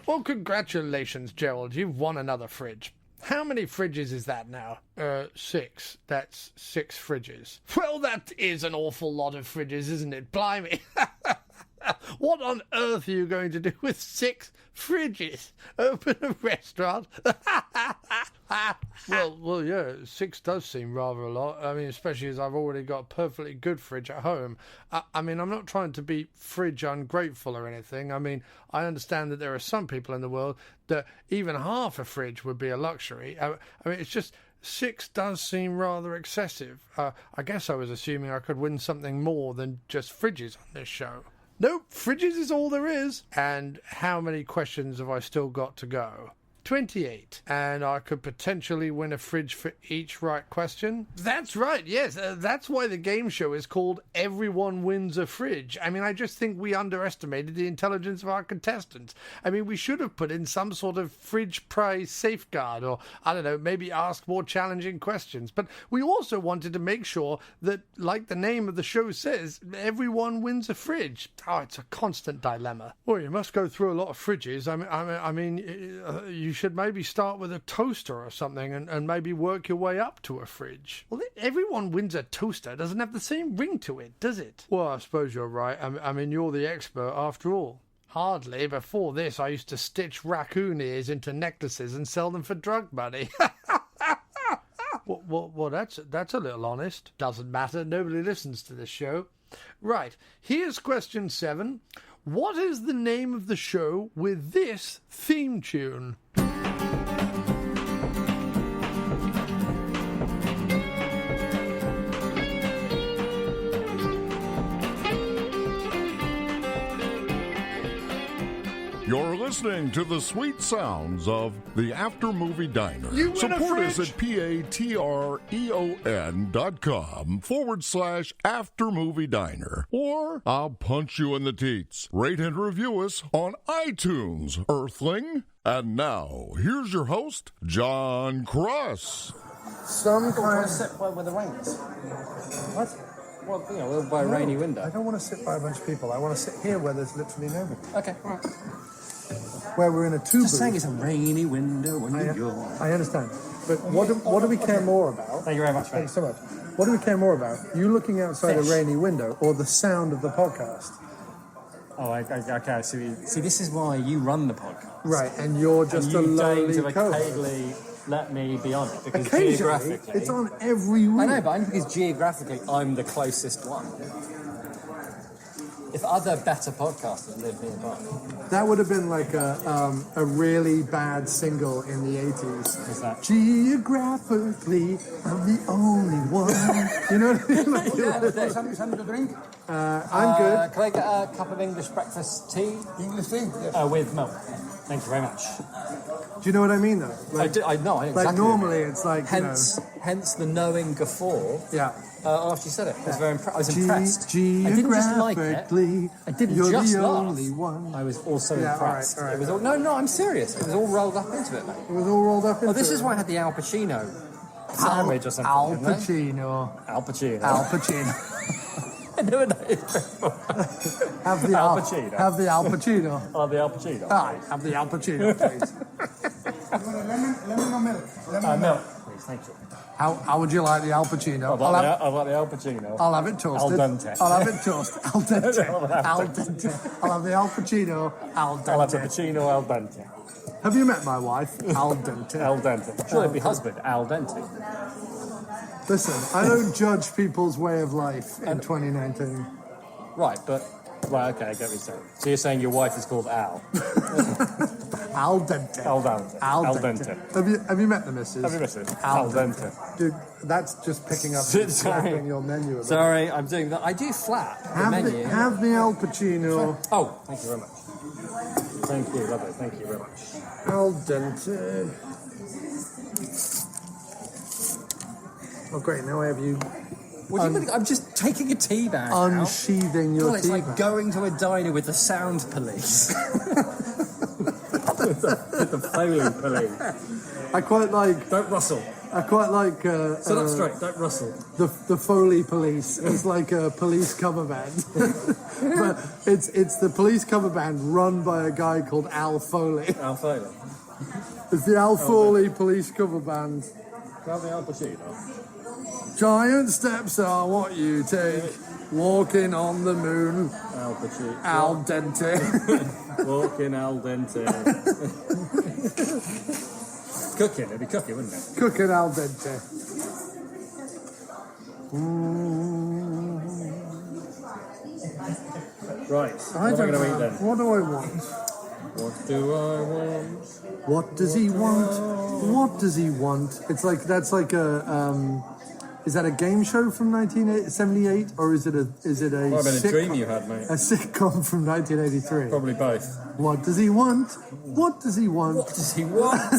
Well, congratulations, Gerald. You've won another fridge. How many fridges is that now? 6. That's 6 fridges. Well, that is an awful lot of fridges, isn't it? Blimey. What on earth are you going to do with 6 fridges? Open a restaurant? Well, yeah, 6 does seem rather a lot. I mean, especially as I've already got a perfectly good fridge at home. I mean, I'm not trying to be fridge ungrateful or anything. I mean, I understand that there are some people in the world that even half a fridge would be a luxury. I mean, it's just 6 does seem rather excessive. I guess I was assuming I could win something more than just fridges on this show. Nope, fridges is all there is. And how many questions have I still got to go? 28. And I could potentially win a fridge for each right question? That's right, yes. That's why the game show is called Everyone Wins a Fridge. I mean, I just think we underestimated the intelligence of our contestants. I mean, we should have put in some sort of fridge prize safeguard, or, I don't know, maybe ask more challenging questions. But we also wanted to make sure that, like the name of the show says, everyone wins a fridge. Oh, it's a constant dilemma. Well, you must go through a lot of fridges. I mean, you should maybe start with a toaster or something and maybe work your way up to a fridge. Well, everyone wins a toaster. Doesn't have the same ring to it, does it? Well, I suppose you're right. I mean, you're the expert after all. Hardly. Before this, I used to stitch raccoon ears into necklaces and sell them for drug money. Well, that's a little honest. Doesn't matter. Nobody listens to this show. Right. Here's question 7. What is the name of the show with this theme tune? You're listening to the sweet sounds of the After Movie Diner. Support us at patreon.com/After Movie Diner. Or I'll punch you in the teats. Rate and review us on iTunes, Earthling. And now, here's your host, John Cross. Some kind of sit by where the rain is. What? Well, you know, by a rainy window. I don't want to sit by a bunch of people. I want to sit here where there's literally nobody. Okay, right. Where we're in a two-booth. Just saying it's a rainy window when you're... I understand. But what do we care more about? Thank you very much, mate. Thanks so much. What do we care more about? You looking outside a rainy window or the sound of the podcast? Oh, okay, I see. See, this is why you run the podcast. Right, and you're just a lowly co-host. Occasionally let me be on it, because occasionally, geographically... it's on every week. I know, but only because geographically I'm the closest one. If other better podcasters lived nearby... That would have been like a really bad single in the 80s. What's that? Geographically, I'm the only one. You know what I mean? Like, Yeah, something to drink? I'm good. Can I get a cup of English breakfast tea? English tea? Yes. With milk. Thank you very much. Do you know what I mean, though? Like, I know exactly. Like normally, it's like hence the knowing guffaw. Yeah. After you said it, I was I was impressed. I didn't just like it. I didn't you're just the laugh. only one. I was also impressed. All right. It was all, no, I'm serious. It was all rolled up into it, mate. It was all rolled up into it. Oh, this is why I had the Al Pacino sandwich or something. Al Pacino. Al Pacino. Al Pacino. I never know it before. Have the Al Pacino. Have the Al Pacino. Oh, the Al Pacino. Aye, have the Al Pacino, please. You want a lemon or milk? Milk, please, thank you. How would you like the Al Pacino? I'd like the Al Pacino. I'll have it toasted. Al dente. I'll have it toasted. Al dente. Al dente. I'll have the Al Pacino. Al dente. I'll have the Pacino al dente. Have you met my wife? Al dente. Al dente. Sure, it'd be husband, al dente. Listen, I don't judge people's way of life in 2019. Right, but... Right, okay, I get what you're saying. So you're saying your wife is called Al? Al dente. Al dente. Al Al dente. dente. Have you met the missus? Have you missed it? Al Al dente. Dude, that's just picking up and slapping your menu a bit. Sorry, I'm doing that. I do flap the menu. Have the Al Pacino. Oh, thank you very much. Thank you, lovely. Thank you very much. Al dente. Oh, great. Now I have you... I'm just taking a tea bag unsheathing now. your It's tea like bag. going to a diner with the sound police. with the Foley police. I quite like... Don't rustle. I quite like. Sit up straight, don't rustle. The Foley Police is like a police cover band, but it's the police cover band run by a guy called Al Foley. Al Foley. It's the Al Foley police cover band. Grab the Al Pacino. Giant steps are what you take, walking on the moon. Al Pacino. Al dente. Walking al dente. Cooking, it'd be cooking, wouldn't it? Cooking al dente. Right. I What am I don't going to eat know. then? What do I want? What do I want? What does he want? What does he want? It's like that's like a. Is that a game show from 1978 or is it a Might have been a sitcom? dream you had, mate. A sitcom from 1983. Probably both. What does he want? What does he want? What does he want?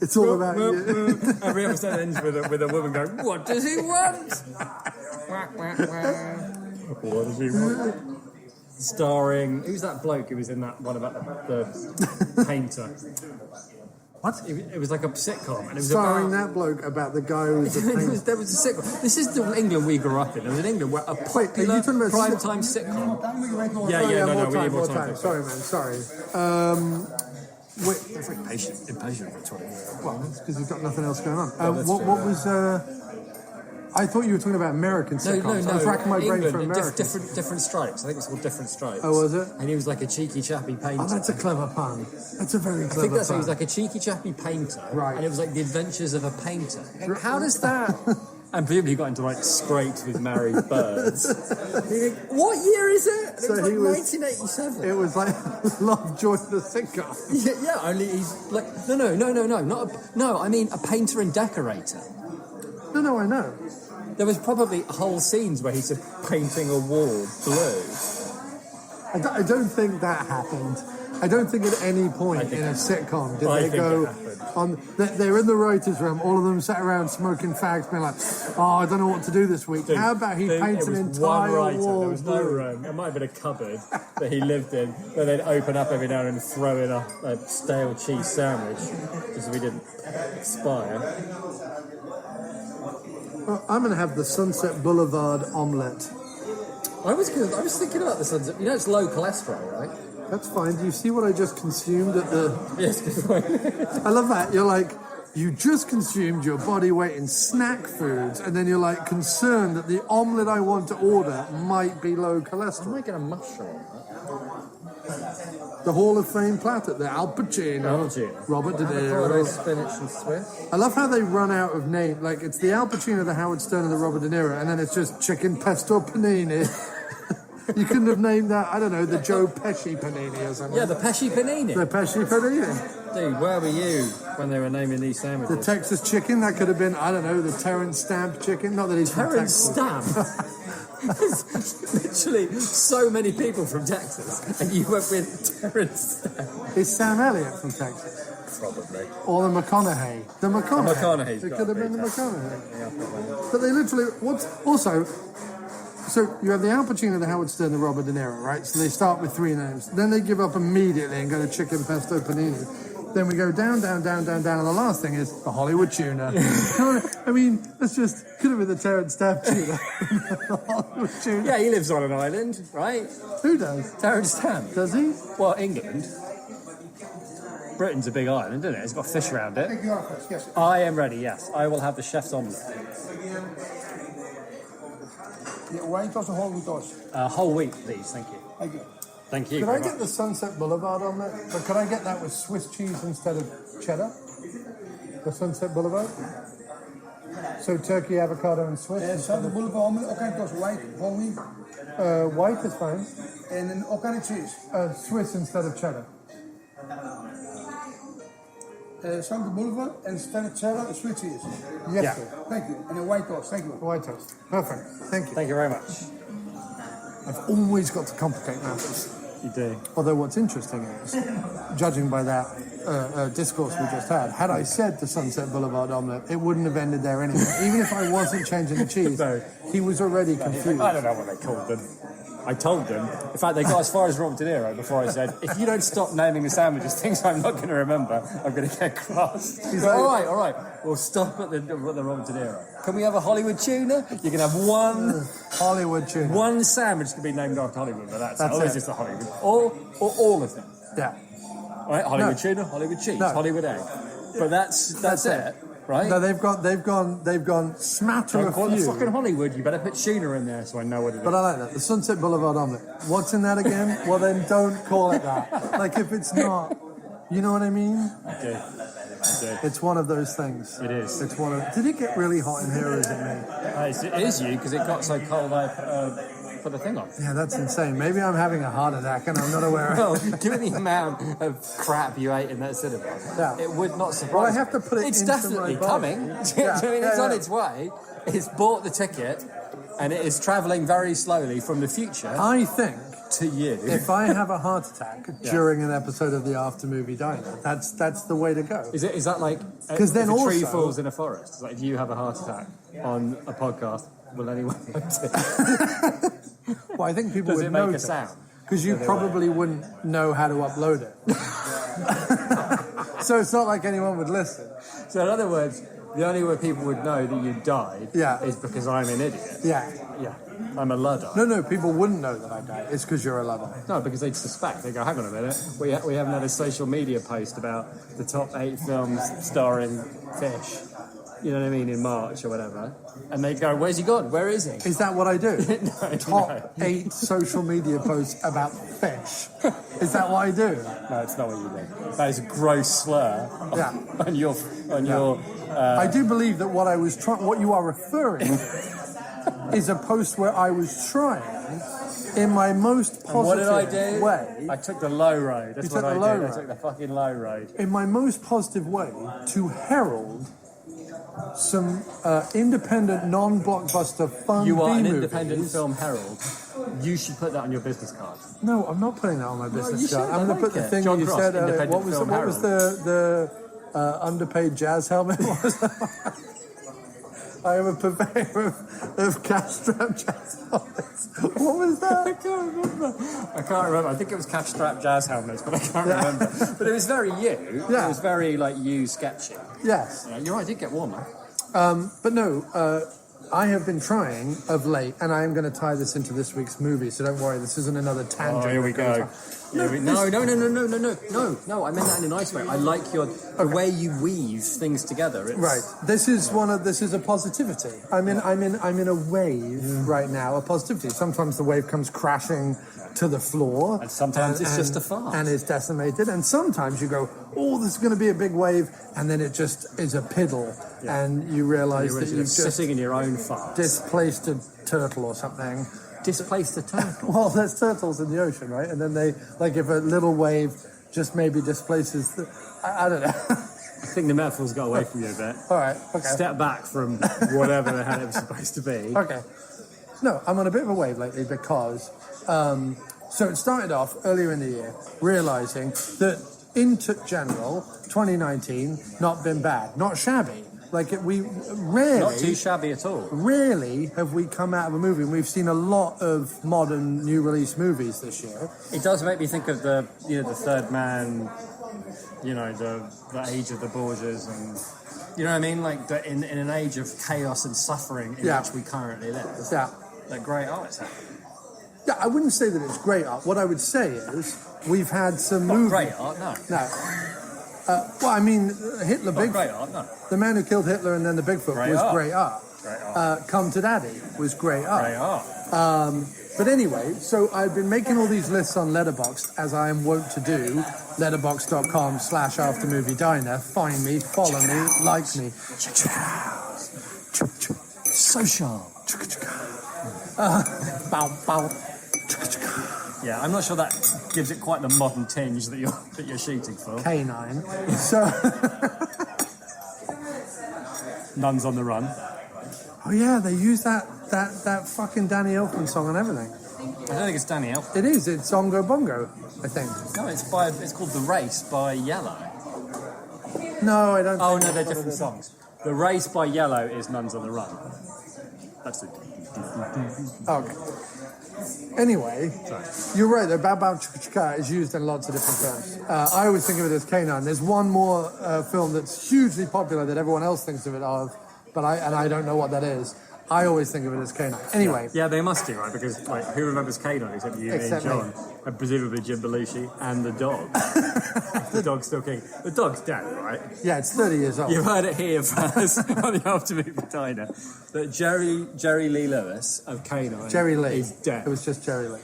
It's all about you. Every episode ends with a woman going, what does he want? What does he want? Starring, who's that bloke who was in that one about the painter? What? It was like a sitcom. And it was Starring about, that bloke about the guy who's a painter. there was a sitcom. This is the England we grew up in. It was in England where a Wait, are you popular talking about prime-time sitcom. Yeah, Oh, no, more we time, need more more time. time. Sorry, man, sorry. Wait, It's like impatient for 20 minutes. well, it's because you've got nothing else going on. that's What true, was... I thought you were talking about American sitcoms. I was racking my brain for American. Different Stripes. I think it's called Different Stripes. Oh, was it? And he was like a cheeky chappy painter. Oh, that's a clever pun. That's a very I clever think that's it. He pun. was like a cheeky chappy painter. Right. And it was like the adventures of a painter. And how does that... And presumably he got into like scrapes with married birds. You think, what year is it? And So it was like he was- 1987. It was like Lovejoy the sitcom. Yeah, only he's like... No, I mean a painter and decorator. No, I know. There was probably whole scenes where he's painting a wall blue. I don't think that happened. I don't think at any point in a sitcom did I they think go it happened. on. They're in the writers' room. All of them sat around smoking fags, being like, "Oh, I don't know what to do this week. How about he paints an It was one entire writer. wall There was no blue?" room. It might have been a cupboard that he lived in, where they'd open up every now and then and throw in a stale cheese sandwich, just so he didn't expire. Well, I'm going to have the Sunset Boulevard omelette. I was thinking about this. You know, it's low cholesterol, right? That's fine. Do you see what I just consumed at the? Yes, good point. I love that. You're like, you just consumed your body weight in snack foods, and then you're like concerned that the omelette I want to order might be low I'm cholesterol. making a mushroom. The Hall of Fame platter, the Al Pacino, Robert De Avocado, Niro. spinach and Swiss. I love how they run out of name. Like, it's the Al Pacino, the Howard Stern, and the Robert De Niro, and then it's just chicken pesto panini. You couldn't have named that, I don't know, the Joe Pesci panini or something. Yeah, the Pesci panini. The Pesci panini. Dude, where were you when they were naming these The sandwiches? Texas chicken, that could have been, I don't know, the Terrence Stamp chicken. Not that he's from Terrence Texas. Stamp. There's literally so many people from Texas, and you went with Terrence Stamp. Is Sam Elliott from Texas? Probably. Or the McConaughey? The McConaughey. McConaughey's It got could have to been be the Texas. McConaughey. Yeah, probably. But they literally, so you have the Al Pacino, the Howard Stern, the Robert De Niro, right? So they start with three names. Then they give up immediately and go to chicken pesto panini. Then we go down, and the last thing is the Hollywood tuna. I mean, that's just, could have been the Terrence Stamp tuna. The Hollywood tuna. Yeah, he lives on an island, right? Who does? Terrence Stamp. Does he? Well, England. Britain's a big island, isn't it? It's got fish around it. Thank you, Wallace. Yes. I am ready, yes. I will have the chef's omelette. The white toast or whole wheat toast? Whole wheat, please. Thank you. Thank you. Thank you. Could I very get much. the Sunset Boulevard omelette? But could I get that with Swiss cheese instead of cheddar? The Sunset Boulevard? So turkey, avocado, and Swiss? Sunset Boulevard omelet, ook kind of toast, white, whole wheat. White is fine. En een ook kind of cheese. Swiss instead of cheddar. Sunset Boulevard and instead of cheddar, Swiss cheese. Yes, Yeah. sir. Thank you. And a white toast. Thank you. White toast. Perfect. Thank you. Thank you very much. I've always got to complicate matters. You do. Although what's interesting is, judging by that discourse we just had I said the Sunset Boulevard omelette, it wouldn't have ended there anyway. Even if I wasn't changing the cheese, No. he was already confused. I don't know what they called them. I told them. In fact, they got as far as Robert De Niro before I said, if you don't stop naming the sandwiches things I'm not going to remember, I'm going to get cross. He's like, all right. We'll stop at the Robert De Niro. Can we have a Hollywood tuna? You can have one Hollywood tuna. One sandwich can be named after Hollywood, but that's it. It's just a Hollywood. Or all of them. Yeah. Right? Hollywood tuna, Hollywood cheese, Hollywood egg. But that's it. Right? No, they've gone smatter Don't a call it few. fucking Hollywood. You better put tuna in there so I know what it is. But I like that. The Sunset Boulevard omelette. What's in that again? Well, then don't call it that. Like, if it's not, you know what I mean? I do. It's one of those things. It is. It's one of. Did it get really hot in here, or is it me? It is you, because it got so cold I put the thing on. Yeah, that's insane. Maybe I'm having a heart attack and I'm not aware of Well, it. given the amount of crap you ate in that cinema, it would not surprise Well, I have to put it It's into definitely my body. coming. It's on its way. It's bought the ticket, and it is travelling very slowly from the future I think to you. if I have a heart attack during an episode of the After Movie Diner, that's the way to go. Is that like 'Cause then if a tree also- falls in a forest? It's like if you have a heart attack on a podcast, will anyone notice? Well, I think people Does would it make a notice. sound? Because you probably wouldn't know how to upload it. So it's not like anyone would listen. So in other words, the only way people would know that you died is because I'm an idiot. Yeah. Yeah. I'm a Luddite. No, people wouldn't know that I died. It's because you're a Luddite. No, because they'd suspect. They go, hang on a minute, we haven't had a social media post about the top 8 films starring fish, you know what I mean, in March or whatever. And they go, where's he gone? Where is he? Is that what I do? No, Top 8 social media posts about fish. Is that what I do? No, it's not what you do. That is a gross slur on your... I do believe that what you are referring is a post where I was trying, in my most positive what did I do? way... I took the low road. That's what I did. I took the fucking low road. In my most positive way, to herald some independent, non-blockbuster fun You are an B-movies. independent film herald. You should put that on your business card. No, I'm not putting that on my business you card. should. I'm I going to put like the it. thing John that you Cross, said earlier. independent What was film the underpaid jazz helmet? What was that? I am a purveyor of cash-strap jazz helmets. What was that? I can't remember. I think it was cash-strap jazz helmets, but I can't remember. But it was very you. Yeah. It was very, you sketchy. Yes. You're right, I did get warmer. But no, I have been trying of late, and I am going to tie this into this week's movie, so don't worry, this isn't another tangent. Oh, here we go. No, I meant that in a nice way. I like the way you weave things together. Right. This is a positivity. I'm in a wave right now, a positivity. Sometimes the wave comes crashing to the floor. And sometimes it's just a fart. And is decimated. And sometimes you go, oh, this is going to be a big wave, and then it just is a piddle. Yeah. And you realise that you've just sitting in your own fart. Displaced a turtle or something. Displaced a turtle? Well, there's turtles in the ocean, right? And then they, if a little wave just maybe displaces I don't know. I think the metaphor's got away from you a bit. All right, okay. Step back from whatever the hell it was supposed to be. Okay. No, I'm on a bit of a wave lately because... so it started off earlier in the year, realising that in general, 2019, not been bad. Not shabby. We rarely... Not too shabby at all. Rarely have we come out of a movie, and we've seen a lot of modern, new release movies this year. It does make me think of the Third Man, the age of the Borgias, and you know what I mean? In an age of chaos and suffering in which we currently live. Yeah. That great art. Yeah, I wouldn't say that it's great art. What I would say is we've had some movies... Great art, no. No. Hitler, Not great art, no. The Man Who Killed Hitler and then the Bigfoot Great was art. great art. Great art. Come to Daddy was great art. Great art. But anyway, so I've been making all these lists on Letterboxd, as I am wont to do. Letterboxd.com/aftermoviediner. Find me, follow me, like me. Social. Bow, bow. Yeah, I'm not sure that gives it quite the modern tinge that you're shooting for. Canine. So... Nuns on the Run. Oh yeah, they use that fucking Danny Elfman song and everything. I don't think it's Danny Elfman. It is. It's Ongo Bongo, I think. No, it's called The Race by Yellow. No, I don't. Oh no, they're different songs. The Race by Yellow is Nuns on the Run. That's it. Okay. Anyway, you're right. The Bow Bow Chicka Chicka is used in lots of different films. I always think of it as Canine. There's one more film that's hugely popular that everyone else thinks of it of, but I don't know what that is. I always think of it as Canine. Anyway. Yeah, they must do, right? Because like, who remembers Canine except you, me, and John, and presumably Jim Belushi and the dog. The dog's still king. The dog's dead, right? Yeah, it's 30 years old. You've heard it here first on the After Movie Diner that Jerry Lee Lewis of Canine Jerry Lee is dead. It was just Jerry Lee.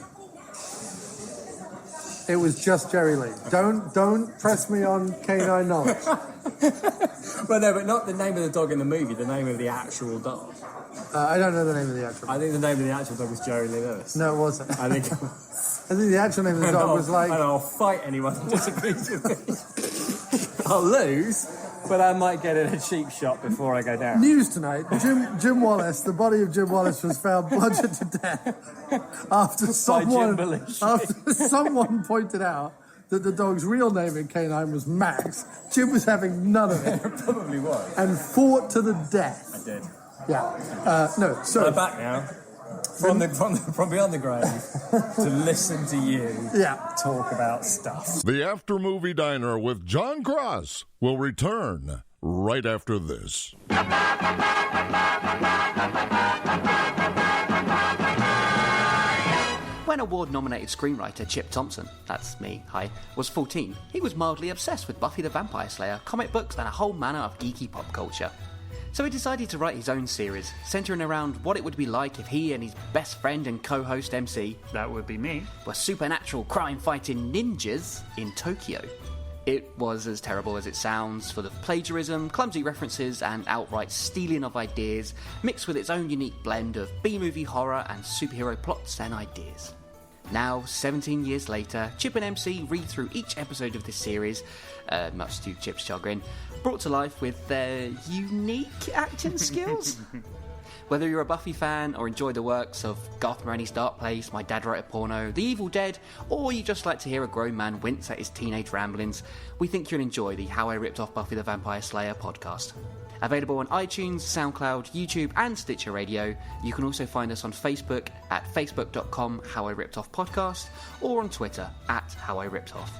It was just Jerry Lee. Don't press me on canine knowledge. Well, no, but not the name of the dog in the movie. The name of the actual dog. I don't know the name of the actual dog. I think the name of the actual dog was Jerry Lee Lewis. No, it wasn't. I think the actual name of the dog was like... And I'll fight anyone who disagrees with me. I'll lose, but I might get in a cheap shot before I go down. News tonight, Jim Wallace, the body of Jim Wallace was found bludgeoned to death after someone pointed out that the dog's real name in Canine was Max. Jim was having none of it. It probably was. And fought to the death. I did. Yeah. No, so... I'm back now. From beyond the grave to listen to you talk about stuff. The After Movie Diner with John Cross will return right after this. When award-nominated screenwriter Chip Thompson, that's me, hi, was 14, he was mildly obsessed with Buffy the Vampire Slayer, comic books, and a whole manner of geeky pop culture. So he decided to write his own series, centering around what it would be like if he and his best friend and co-host MC, that would be me, were supernatural crime-fighting ninjas in Tokyo. It was as terrible as it sounds, full of plagiarism, clumsy references, and outright stealing of ideas, mixed with its own unique blend of B-movie horror and superhero plots and ideas. Now, 17 years later, Chip and MC read through each episode of this series, much to Chip's chagrin, brought to life with their unique acting skills. Whether you're a Buffy fan or enjoy the works of Garth Marenghi's Dark Place, My Dad Wrote a Porno, The Evil Dead, or you just like to hear a grown man wince at his teenage ramblings, we think you'll enjoy the How I Ripped Off Buffy the Vampire Slayer podcast. Available on iTunes, SoundCloud, YouTube and Stitcher Radio. You can also find us on Facebook at facebook.com/How I Ripped Off Podcast or on Twitter at How I Ripped Off.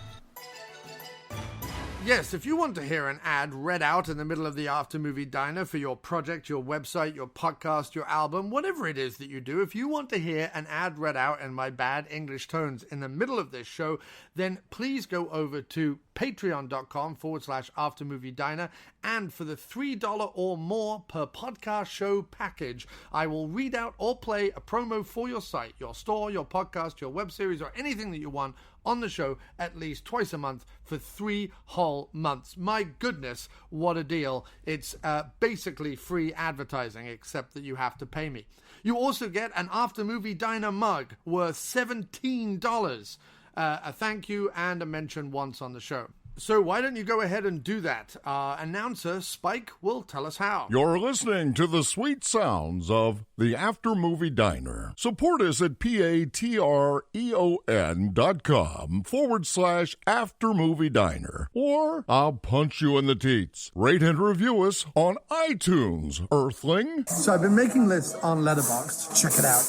Yes, if you want to hear an ad read out in the middle of the After Movie Diner for your project, your website, your podcast, your album, whatever it is that you do, if you want to hear an ad read out in my bad English tones in the middle of this show, then please go over to patreon.com/After Movie Diner, and for the $3 or more per podcast show package, I will read out or play a promo for your site, your store, your podcast, your web series, or anything that you want on the show at least twice a month for 3 whole months. My goodness, what a deal. It's basically free advertising, except that you have to pay me. You also get an After Movie Diner mug worth $17. A thank you and a mention once on the show. So why don't you go ahead and do that? Announcer Spike will tell us how. You're listening to the sweet sounds of the After Movie Diner. Support us at patreon.com/After Movie Diner. Or I'll punch you in the teats. Rate and review us on iTunes, Earthling. So I've been making lists on Letterboxd. Check it out.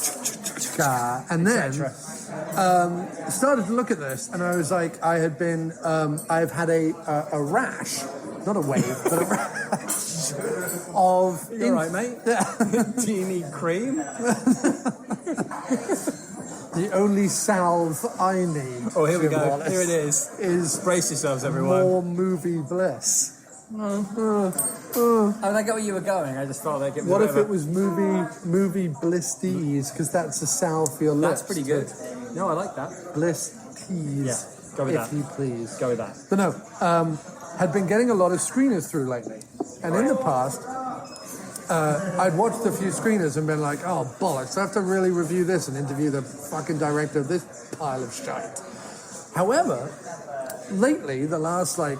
And then started to look at this, and I was like, I've had a rash, not a wave, but a rash of... You all right, mate? Do you need cream? The only salve I need. Oh, here we go. Wallace, here it is. Brace yourselves, everyone. More movie bliss. I get where you were going. I just thought they'd get me. What if it was movie bliss tease? Because that's a salve for your lips. That's pretty good. No, I like that. Bliss tease. Yeah, go with that. If you please. Go with that. But no, had been getting a lot of screeners through lately. And in the past, I'd watched a few screeners and been like, oh, bollocks, I have to really review this and interview the fucking director of this pile of shite. However, lately, the last, 8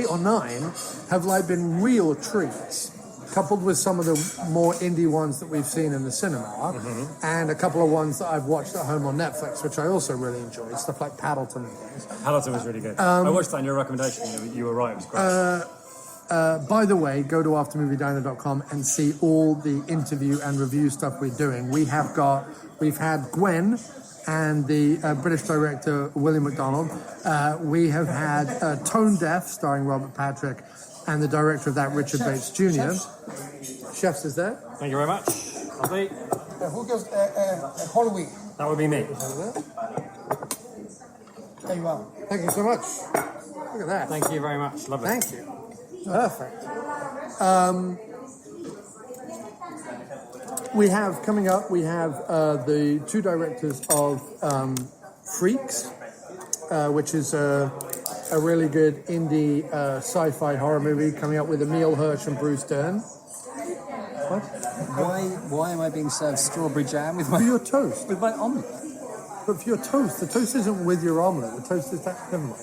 or 9 have, been real treats. Coupled with some of the more indie ones that we've seen in the cinema, and a couple of ones that I've watched at home on Netflix, which I also really enjoyed, stuff like Paddleton and things. Paddleton was really good. I watched that on your recommendation. You were right, it was great. by the way, go to aftermoviediner.com and see all the interview and review stuff we're doing. We've had Gwen and the British director William MacDonald. We have had Tone Deaf, starring Robert Patrick, and the director of that, Richard Bates Jr. Chefs is there. Thank you very much. Lovely. Who goes Halloween? That would be me. There you are. Thank you so much. Look at that. Thank you very much. Lovely. Thank you. Perfect. We have coming up. We have the two directors of Freaks, which is a really good indie sci-fi horror movie coming up with Emile Hirsch and Bruce Dern. What? Why am I being served strawberry jam with For your toast. with my omelette? But for your toast, the toast isn't with your omelette. The toast is that. Never mind.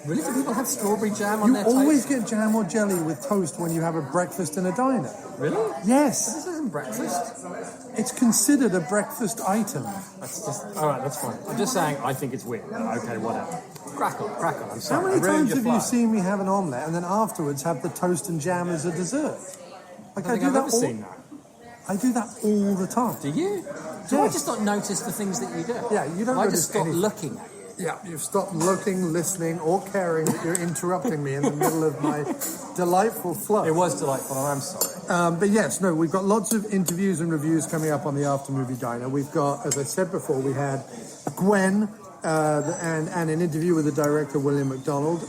Really? Do people have strawberry jam on You their toast? always get jam or jelly with toast when you have a breakfast in a diner. Really? Yes. This isn't breakfast. It's considered a breakfast item. That's just all right. That's fine. I'm just saying. I think it's weird. Okay, whatever. Crack on. I'm How sorry. many I ruined times your have you flow. seen me have an omelette and then afterwards have the toast and jam as a dessert? Like I think I've that ever seen that. I do that all the time. Do you? Do I Yes. just not notice the things that you do? Yeah, you don't I notice just stop anything. looking at you. Yeah, you've stopped looking, listening, or caring that you're interrupting me in the middle of my delightful flow. It was delightful, and I'm sorry. But yes, no, we've got lots of interviews and reviews coming up on the After Movie Diner. We've got, as I said before, we had Gwen and an interview with the director, William MacDonald.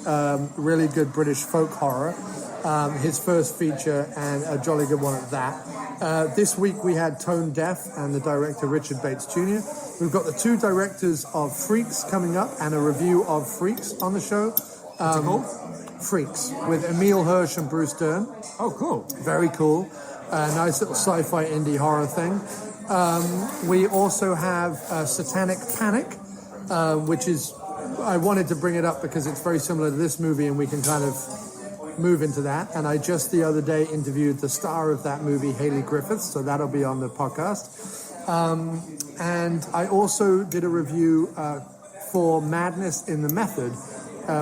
Really good British folk horror. His first feature, and a jolly good one at that. This week we had Tone Deaf and the director, Richard Bates Jr. We've got the two directors of Freaks coming up and a review of Freaks on the show. What's it called? Freaks, with Emile Hirsch and Bruce Dern. Oh, cool. Very cool. Nice little sci-fi indie horror thing. We also have Satanic Panic, which is... I wanted to bring it up because it's very similar to this movie and we can kind of move into that. And I just the other day interviewed the star of that movie, Hayley Griffiths, so that'll be on the podcast. And I also did a review for Madness in the Method,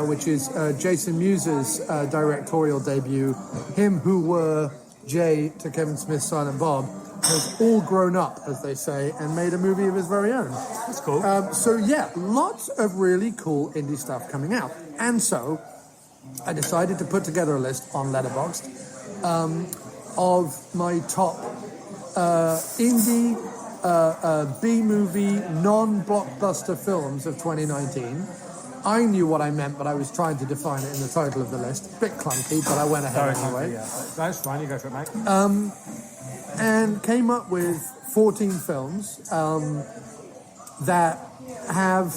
which is Jason Mewes' directorial debut. Him who were Jay to Kevin Smith's Silent Bob has all grown up, as they say, and made a movie of his very own. That's cool. So yeah, lots of really cool indie stuff coming out. And so I decided to put together a list on Letterboxd of my top indie B-movie non-blockbuster films of 2019. I knew what I meant, but I was trying to define it in the title of the list. Bit clunky, but I went ahead anyway. Yeah. That's fine. You go for it, mate. And came up with 14 films that have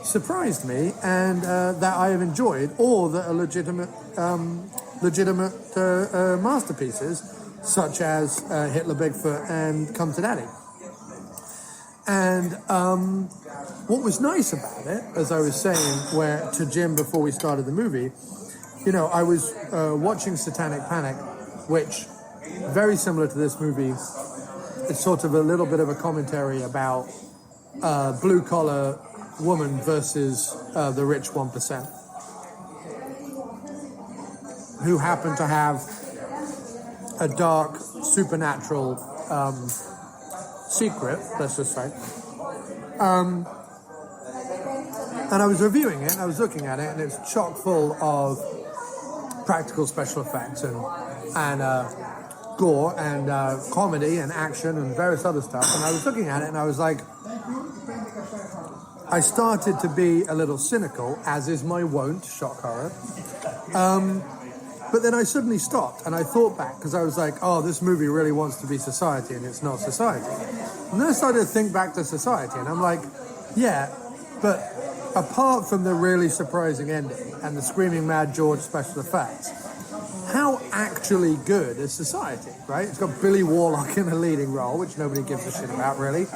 surprised me and that I have enjoyed, or that are legitimate masterpieces, such as Hitler, Bigfoot, and Come to Daddy. And what was nice about it, as I was saying to Jim before we started the movie, you know, I was watching Satanic Panic, which, very similar to this movie, it's sort of a little bit of a commentary about blue-collar woman versus the rich 1%, who happen to have a dark, supernatural secret, let's just say. And I was reviewing it, and I was looking at it, and it's chock full of practical special effects and gore and comedy and action and various other stuff. And I was looking at it, and I was like, I started to be a little cynical, as is my wont, shock horror. But then I suddenly stopped and I thought back, because I was like, oh, this movie really wants to be society and it's not society. And then I started to think back to society and I'm like, yeah, but apart from the really surprising ending and the screaming Mad George special effects, how actually good is society, right? It's got Billy Warlock in a leading role, which nobody gives a shit about, really.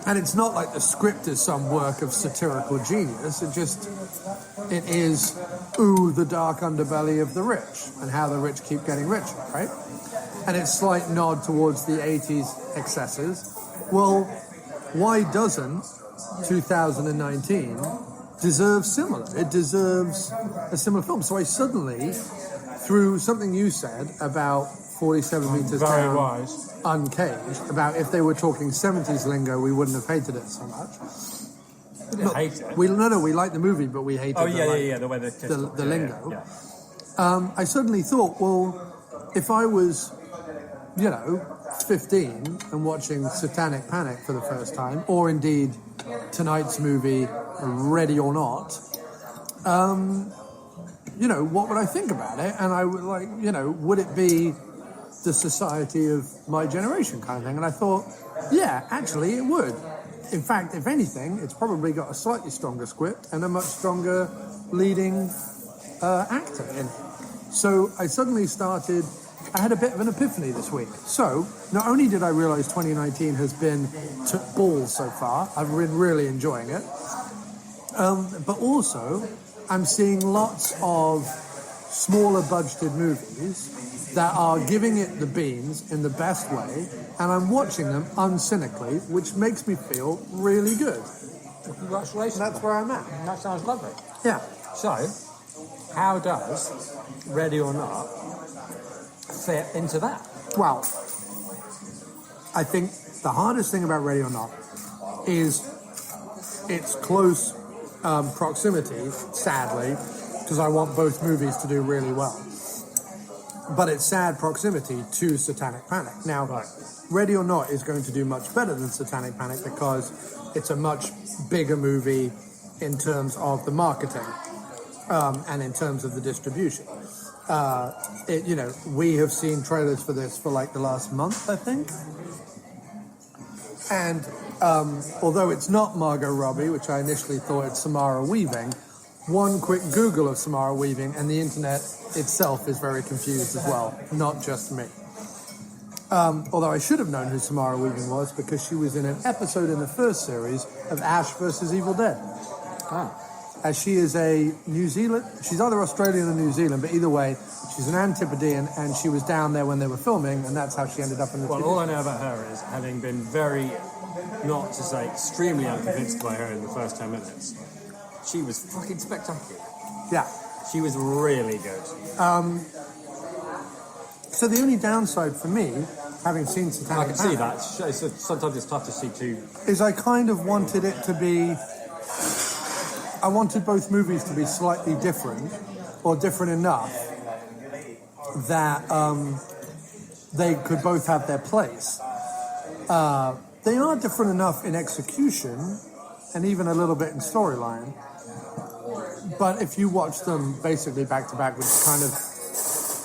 And it's not like the script is some work of satirical genius. It is, ooh, the dark underbelly of the rich and how the rich keep getting richer, right? And it's slight nod towards the 80s excesses. Well, why doesn't 2019 deserve similar? It deserves a similar film. So I suddenly, through something you said about 47 meters Very down, wise. uncaged, about if they were talking 70s lingo, we wouldn't have hated it so much. We didn't hate it. We liked the movie, but we hated Oh, the way the lingo. Yeah. I suddenly thought, well, if I was, 15 and watching Satanic Panic for the first time, or indeed tonight's movie, Ready or Not, what would I think about it? And I would would it be the society of my generation kind of thing? And I thought, yeah, actually it would. In fact, if anything, it's probably got a slightly stronger script and a much stronger leading actor in it. So I suddenly I had a bit of an epiphany this week. So not only did I realize 2019 has been balls so far, I've been really enjoying it, but also I'm seeing lots of smaller budgeted movies that are giving it the beans in the best way, and I'm watching them uncynically, which makes me feel really good. Congratulations. That's where I'm at. That sounds lovely. Yeah. So, how does Ready or Not fit into that? Well, I think the hardest thing about Ready or Not is its close proximity, sadly, because I want both movies to do really well. But it's sad proximity to Satanic Panic. Now, Ready or Not is going to do much better than Satanic Panic because it's a much bigger movie in terms of the marketing and in terms of the distribution. We have seen trailers for this for like the last month, I think. And although it's not Margot Robbie, which I initially thought it's Samara Weaving, one quick Google of Samara Weaving and the internet itself is very confused as well, not just me. Although I should have known who Samara Weaving was because she was in an episode in the first series of Ash vs. Evil Dead. As she is a New Zealand, she's either Australian or New Zealand, but either way, she's an Antipodean, and she was down there when they were filming, and that's how she ended up in the Well, TV. all I know about her is having been very, not to say extremely unconvinced by her in the first 10 minutes. She was fucking spectacular. Yeah. She was really good. So the only downside for me, having seen Satanic I can see Panic, that. Sometimes it's tough to see too. is I kind of wanted it to be... I wanted both movies to be slightly different, or different enough, that they could both have their place. They are different enough in execution, and even a little bit in storyline. But if you watch them basically back to back, which kind of...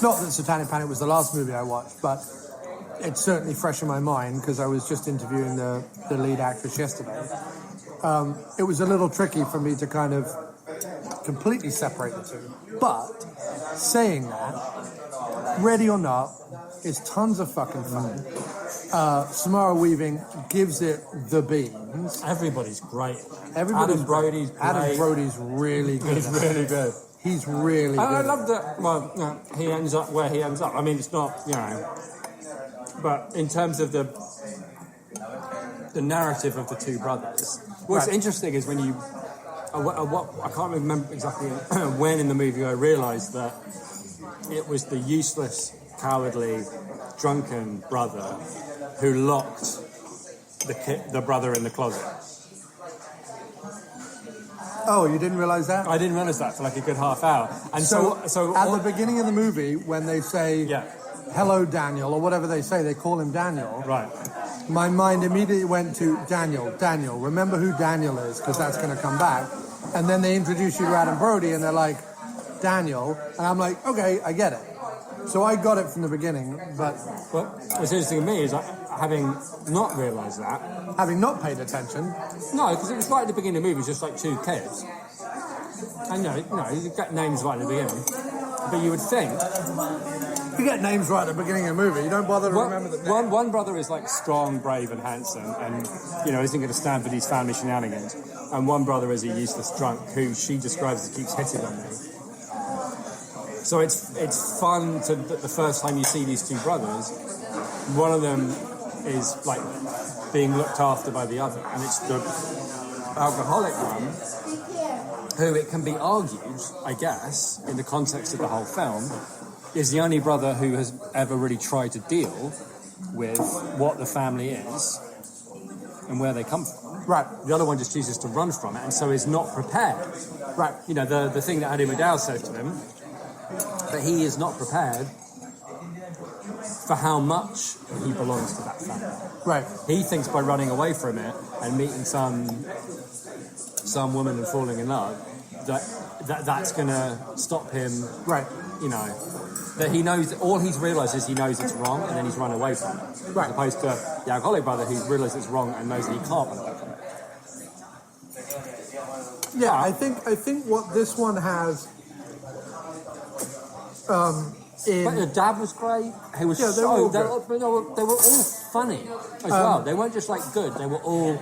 Not that Satanic Panic was the last movie I watched, but it's certainly fresh in my mind because I was just interviewing the lead actress yesterday. It was a little tricky for me to kind of completely separate the two. But saying that, Ready or Not is tons of fucking fun. Samara Weaving gives it the beans. Everybody's great. Everybody's Adam Brody's great. Adam Brody's really good. He's really good. He's really good. I love that. Well, he ends up where he ends up. I mean, it's not, but in terms of the narrative of the two brothers, what's interesting is when you, I can't remember exactly when in the movie I realised that it was the useless, cowardly, drunken brother who locked the brother in the closet. Oh, you didn't realise that? I didn't realise that for like a good half hour. And so at the beginning of the movie, when they say, hello, Daniel, or whatever they say, they call him Daniel. Right. My mind immediately went to Daniel, remember who Daniel is, because that's going to come back. And then they introduce you to Adam Brody, and they're like, Daniel. And I'm like, okay, I get it. So I got it from the beginning, but... Well, what's interesting to me is having not realised that... Having not paid attention... No, because it was right at the beginning of the movie, just like two kids. And you get names right at the beginning. But you would think... You get names right at the beginning of the movie, you don't bother to remember the name. One brother is like strong, brave and handsome and, isn't going to stand for these family shenanigans. And one brother is a useless drunk who she describes as keeps hitting on me. So it's fun that the first time you see these two brothers, one of them is like being looked after by the other, and it's the alcoholic one, who it can be argued, I guess, in the context of the whole film, is the only brother who has ever really tried to deal with what the family is and where they come from. Right. The other one just chooses to run from it, and so is not prepared. Right. You know, the thing that Andy McDowell says to him, that he is not prepared for how much he belongs to that family. Right. He thinks by running away from it and meeting some woman and falling in love, that's going to stop him. Right. You know, that he knows, all he's realised is he knows it's wrong, and then he's run away from it. Right. As opposed to the alcoholic brother who's realised it's wrong and knows that he can't run away from it. Yeah, I think what this one has But the dad was great. He was Yeah, they were all good. they were all funny as well. They weren't just like good. They were all.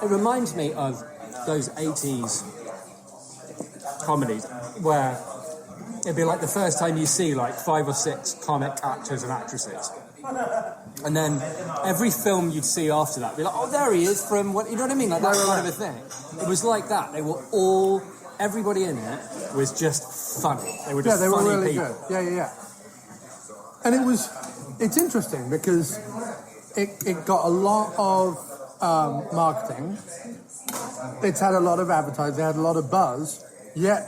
It reminds me of those 80s comedies where it'd be like the first time you see like 5 or 6 comic actors and actresses. And then every film you'd see after that, be like, oh, there he is from what, you know what I mean? Like that kind of a thing. It was like that. They were all, everybody in it was just funny. They were just they were funny really people. good. Yeah. And it's interesting because it got a lot of marketing. It's had a lot of advertising, it had a lot of buzz, yet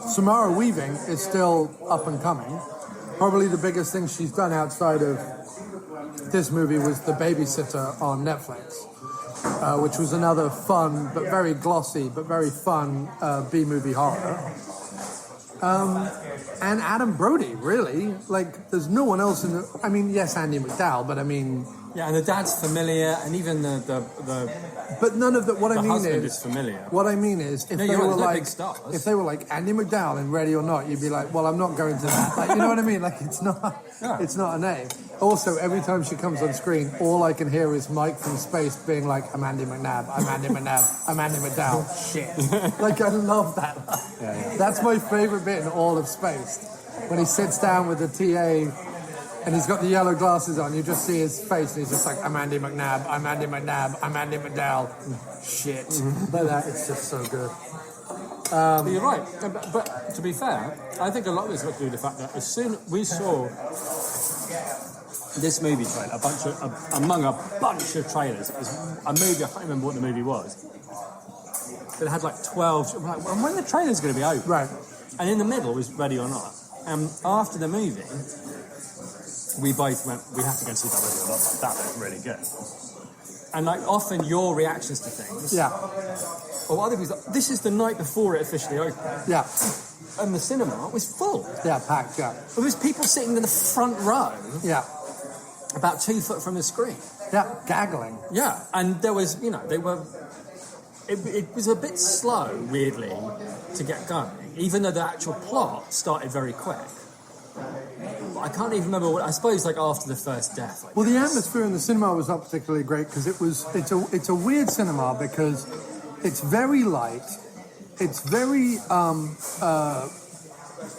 Samara Weaving is still up and coming. Probably the biggest thing she's done outside of this movie was The Babysitter on Netflix, which was another fun but very glossy but very fun B-movie horror. And Adam Brody, really. Like, there's no one else in the... I mean, yes, Andy McDowell, but I mean... Yeah, and the dad's familiar, and even the But none of the... What I mean husband is... is familiar. What I mean is, if No, they you're were right, they're like... big stars. If they were like Andy McDowell in Ready or Not, you'd be like, well, I'm not going to that. Like, you know what I mean? Like, it's not... Yeah. It's not a name. Also, every time she comes on screen, all I can hear is Mike from Space being like, I'm Andy McNabb, I'm Andy McNabb, I'm Andy McDowell. Shit. Like, I love that. Yeah. That's my favourite bit in all of Space. When he sits down with the TA and he's got the yellow glasses on, you just see his face and he's just like, I'm Andy McNabb, I'm Andy McNabb, I'm Andy McDowell. Shit. Like that, it's just so good. But you're right. But to be fair, I think a lot of this got to do with the fact that as soon as we saw this movie trailer, among a bunch of trailers, it was a movie, I can't remember what the movie was, but it had like 12, I'm like, well, when the trailer's going to be over? Right. And in the middle was Ready or Not. After the movie, we both went, we have to go and see that Ready or Not. That looked really good. And like often your reactions to things, Yeah. or other people's, this is the night before it officially opened. Yeah. And the cinema was full. Yeah, packed, yeah. There was people sitting in the front row, Yeah. about 2 foot from the screen. Yeah, gaggling. Yeah, and there was, you know, they were. It was a bit slow, weirdly, to get going, even though the actual plot started very quick. But I can't even remember what. I suppose like after the first death. Well, the atmosphere in the cinema was not particularly great because it's a weird cinema because it's very light, it's very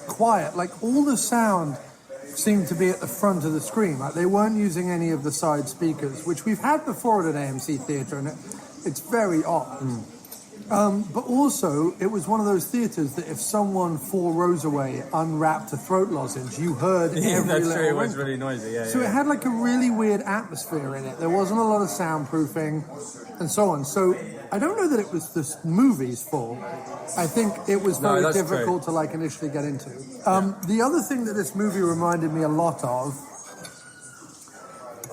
quiet. Like all the sound seemed to be at the front of the screen. Like they weren't using any of the side speakers, which we've had before at an AMC theatre, and it's very odd. But also, it was one of those theatres that if someone 4 rows away unwrapped a throat lozenge, you heard every that's little true. It was wrinkle. really noisy. Yeah. So it had like a really weird atmosphere in it. There wasn't a lot of soundproofing and so on. So I don't know that it was the movie's fault. I think it was very that's difficult true. to like initially get into. The other thing that this movie reminded me a lot of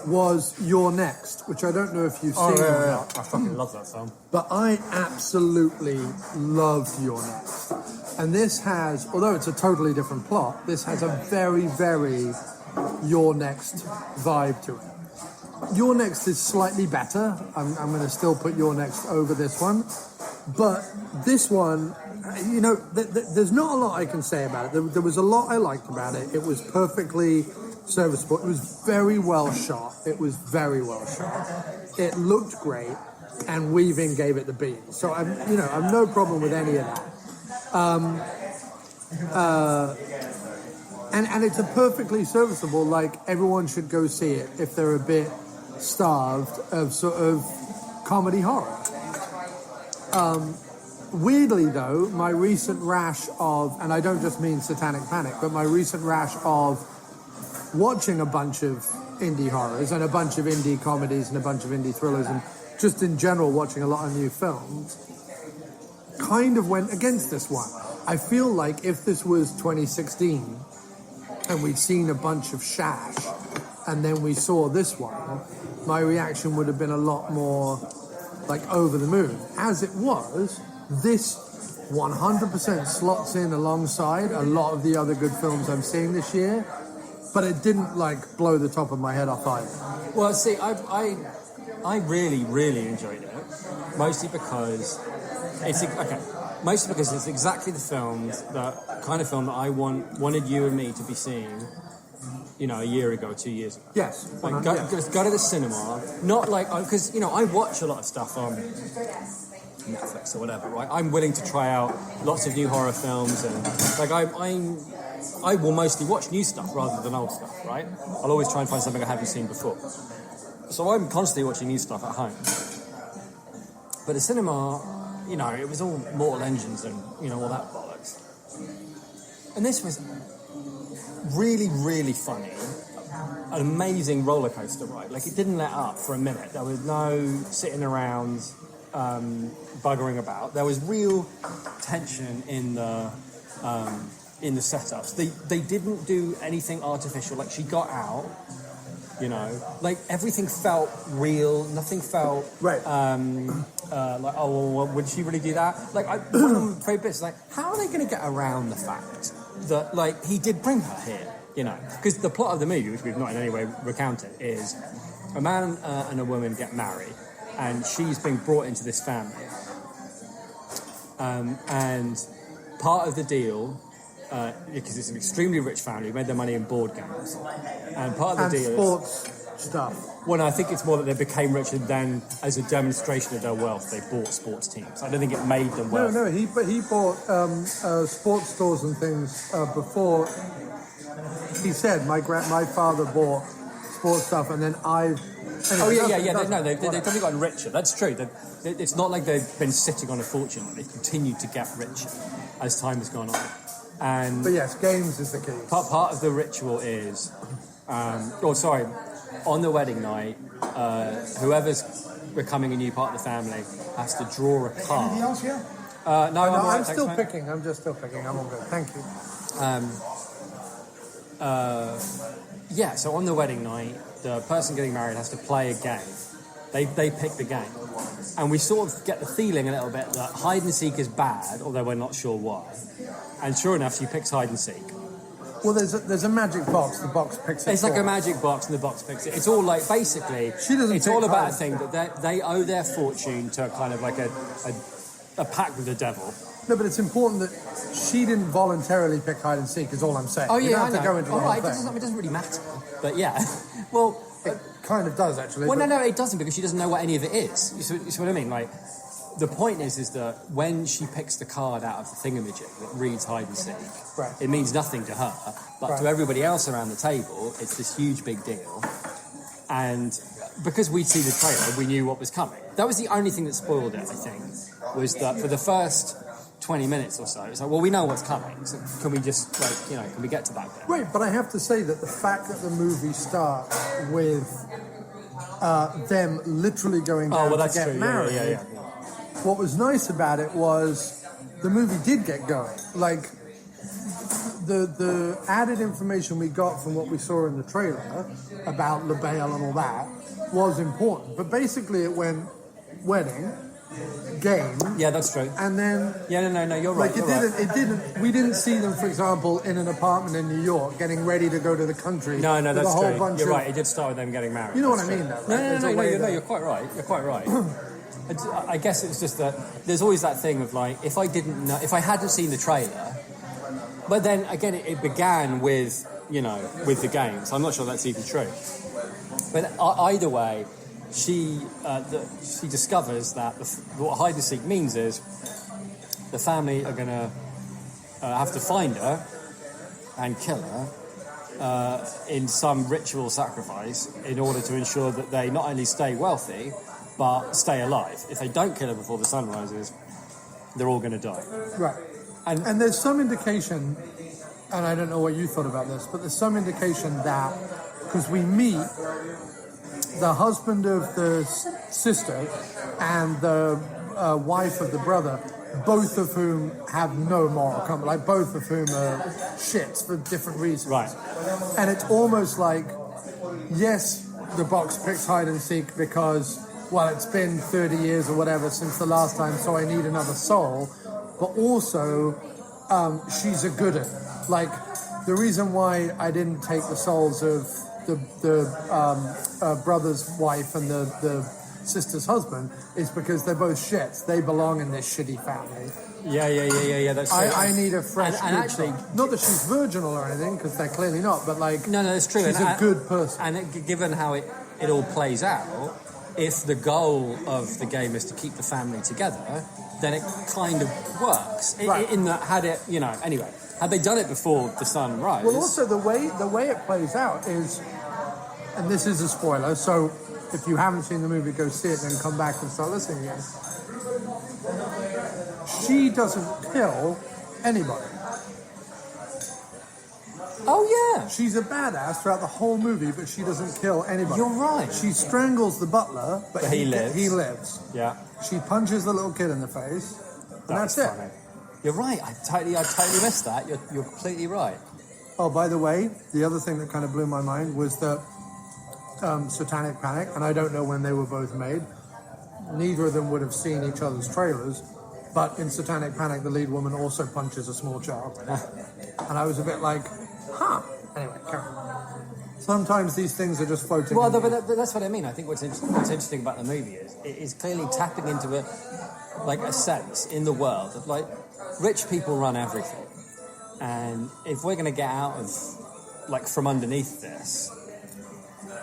was You're Next, which I don't know if you've seen or not. I fucking love that film. But I absolutely loved You're Next. And this has, although it's a totally different plot, this has a very, very You're Next vibe to it. You're Next is slightly better. I'm going to still put You're Next over this one. But this one, you know, there's not a lot I can say about it. There was a lot I liked about it. It was perfectly serviceable. It was very well shot. It was very well shot. It looked great, and Weaving gave it the beam. So I've no problem with any of that. And it's a perfectly serviceable. Like everyone should go see it if they're a bit starved of sort of comedy horror. Weirdly, though, my recent rash of, and I don't just mean Satanic Panic, but my recent rash of watching a bunch of indie horrors and a bunch of indie comedies and a bunch of indie thrillers and just in general watching a lot of new films kind of went against this one. I feel like if this was 2016 and we'd seen a bunch of shash and then we saw this one, my reaction would have been a lot more like over the moon. As it was, this 100% slots in alongside a lot of the other good films I'm seeing this year, but it didn't like blow the top of my head off either. Well, see, I really, really enjoyed it, mostly because it's exactly the kind of film that I wanted you and me to be seeing, you know, a year ago, 2 years ago. Yes. Like, go to the cinema, not like, because, you know, I watch a lot of stuff on Netflix or whatever, right? I'm willing to try out lots of new horror films, and like I will mostly watch new stuff rather than old stuff, right? I'll always try and find something I haven't seen before. So I'm constantly watching new stuff at home. But the cinema, you know, it was all Mortal Engines and, you know, all that bollocks. And this was really, really funny. An amazing roller coaster ride. Like, it didn't let up for a minute. There was no sitting around buggering about. There was real tension in the setups. They didn't do anything artificial. Like, she got out, you know, like everything felt real. Nothing felt right. Like, oh, well, would she really do that? Like, one of my favourite bits is like, how are they going to get around the fact that, like, he did bring her here? You know, because the plot of the movie, which we've not in any way recounted, is a man and a woman get married, and she's being brought into this family. And part of the deal, because it's an extremely rich family, made their money in board games, and part of the deal sports stuff. Well, no, I think it's more that they became richer than, as a demonstration of their wealth, they bought sports teams. I don't think it made them wealthy. No, he bought sports stores and things before. He said, my father bought sports stuff, and then I've... Anyway, they've definitely gotten richer. That's true. It's not like they've been sitting on a fortune. They've continued to get richer as time has gone on. But yes, games is the key. Part of the ritual is... on the wedding night, whoever's becoming a new part of the family has to draw a card. Anything else here? No, I'm still picking. I'm just still picking. I'm all good. Thank you. So on the wedding night, the person getting married has to play a game. They pick the game. And we sort of get the feeling a little bit that hide and seek is bad, although we're not sure why. And sure enough, she picks hide and seek. Well, there's a magic box. The box picks it. It's like a magic box, and the box picks it. It's all like, basically, it's all about a thing that they owe their fortune to kind of like a pact with the devil. No, but it's important that she didn't voluntarily pick hide and seek, is all I'm saying. Oh, yeah, you don't have to go into the whole thing. It doesn't really matter. But yeah, well... It kind of does, actually. Well, no, it doesn't, because she doesn't know what any of it is. You see what I mean? Like, the point is that when she picks the card out of the thingamajig that reads hide and seek, right, it means nothing to her, but to everybody else around the table, it's this huge big deal. And because we'd seen the trailer, we knew what was coming. That was the only thing that spoiled it, I think, was that for the first 20 minutes or so, it's like, well, we know what's coming, so can we just, like, you know, can we get to that bit? Right, but I have to say that the fact that the movie starts with them literally going down to get married, yeah. What was nice about it was the movie did get going. Like, the added information we got from what we saw in the trailer about LaBelle and all that was important. But basically it went wedding, game. Yeah, that's true. And then... Yeah, no, you're right. Like, we didn't see them, for example, in an apartment in New York getting ready to go to the country. No, that's true. You're right, it did start with them getting married. You know what I mean, though, right? No, you're quite right. You're quite right. I guess it's just that there's always that thing of, like, if I hadn't seen the trailer, but then again it began with, you know, with the game, so I'm not sure that's even true. But either way, she discovers that what hide and seek means is the family are going to have to find her and kill her in some ritual sacrifice in order to ensure that they not only stay wealthy but stay alive. If they don't kill her before the sun rises, they're all going to die. Right. And there's some indication, and I don't know what you thought about this, but there's some indication that, because we meet the husband of the sister and the wife of the brother, both of whom have no moral compass, like both of whom are shits for different reasons. Right. And it's almost like, yes, the box picks hide and seek because, well, it's been 30 years or whatever since the last time, so I need another soul. But also, she's a good one. Like, the reason why I didn't take the souls of the brother's wife and the sister's husband is because they're both shits. They belong in this shitty family. Yeah. That's true. I need a fresh. And actually, not that she's virginal or anything, because they're clearly not. But like, no, it's true. She's a good person. And given how it all plays out, if the goal of the game is to keep the family together, then it kind of works. Right. In that, anyway, had they done it before the sun rose? Well, also the way it plays out is, and this is a spoiler, so if you haven't seen the movie, go see it, then come back and start listening again. She doesn't kill anybody. Oh, yeah. She's a badass throughout the whole movie, but she doesn't kill anybody. You're right. She strangles the butler, but he lives. He lives. Yeah. She punches the little kid in the face, and that's it. Funny. You're right. I totally missed that. You're completely right. Oh, by the way, the other thing that kind of blew my mind was that Satanic Panic, and I don't know when they were both made. Neither of them would have seen each other's trailers, but in Satanic Panic, the lead woman also punches a small child. And I was a bit like, huh. Anyway, carry on. Sometimes these things are just floating. Well, but that's what I mean. I think what's interesting about the movie is it is clearly tapping into a sense in the world of, like, rich people run everything. And if we're going to get out of, like, from underneath this,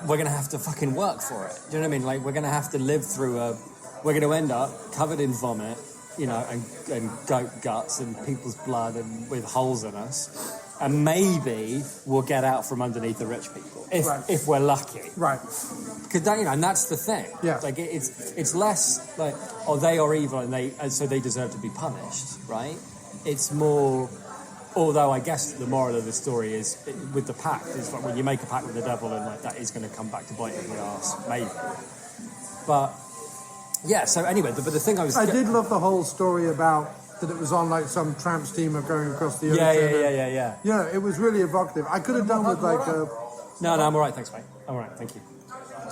we're going to have to fucking work for it. Do you know what I mean? Like, we're going to have to live through we're going to end up covered in vomit, and goat guts and people's blood and with holes in us. And maybe we'll get out from underneath the rich people if we're lucky. Right. Because and that's the thing. Yeah. Like it's less like, oh, they are evil and so they deserve to be punished, right? It's more. Although I guess the moral of the story is with the pact is like when you make a pact with the devil and like that is going to come back to bite you in the arse, maybe. But yeah. So anyway, but the thing I did love the whole story about that it was on like some tramp steamer going across the ocean. Yeah. Yeah, it was really evocative. I could have done with like a. No, I'm all right. Thanks, mate. I'm all right. Thank you.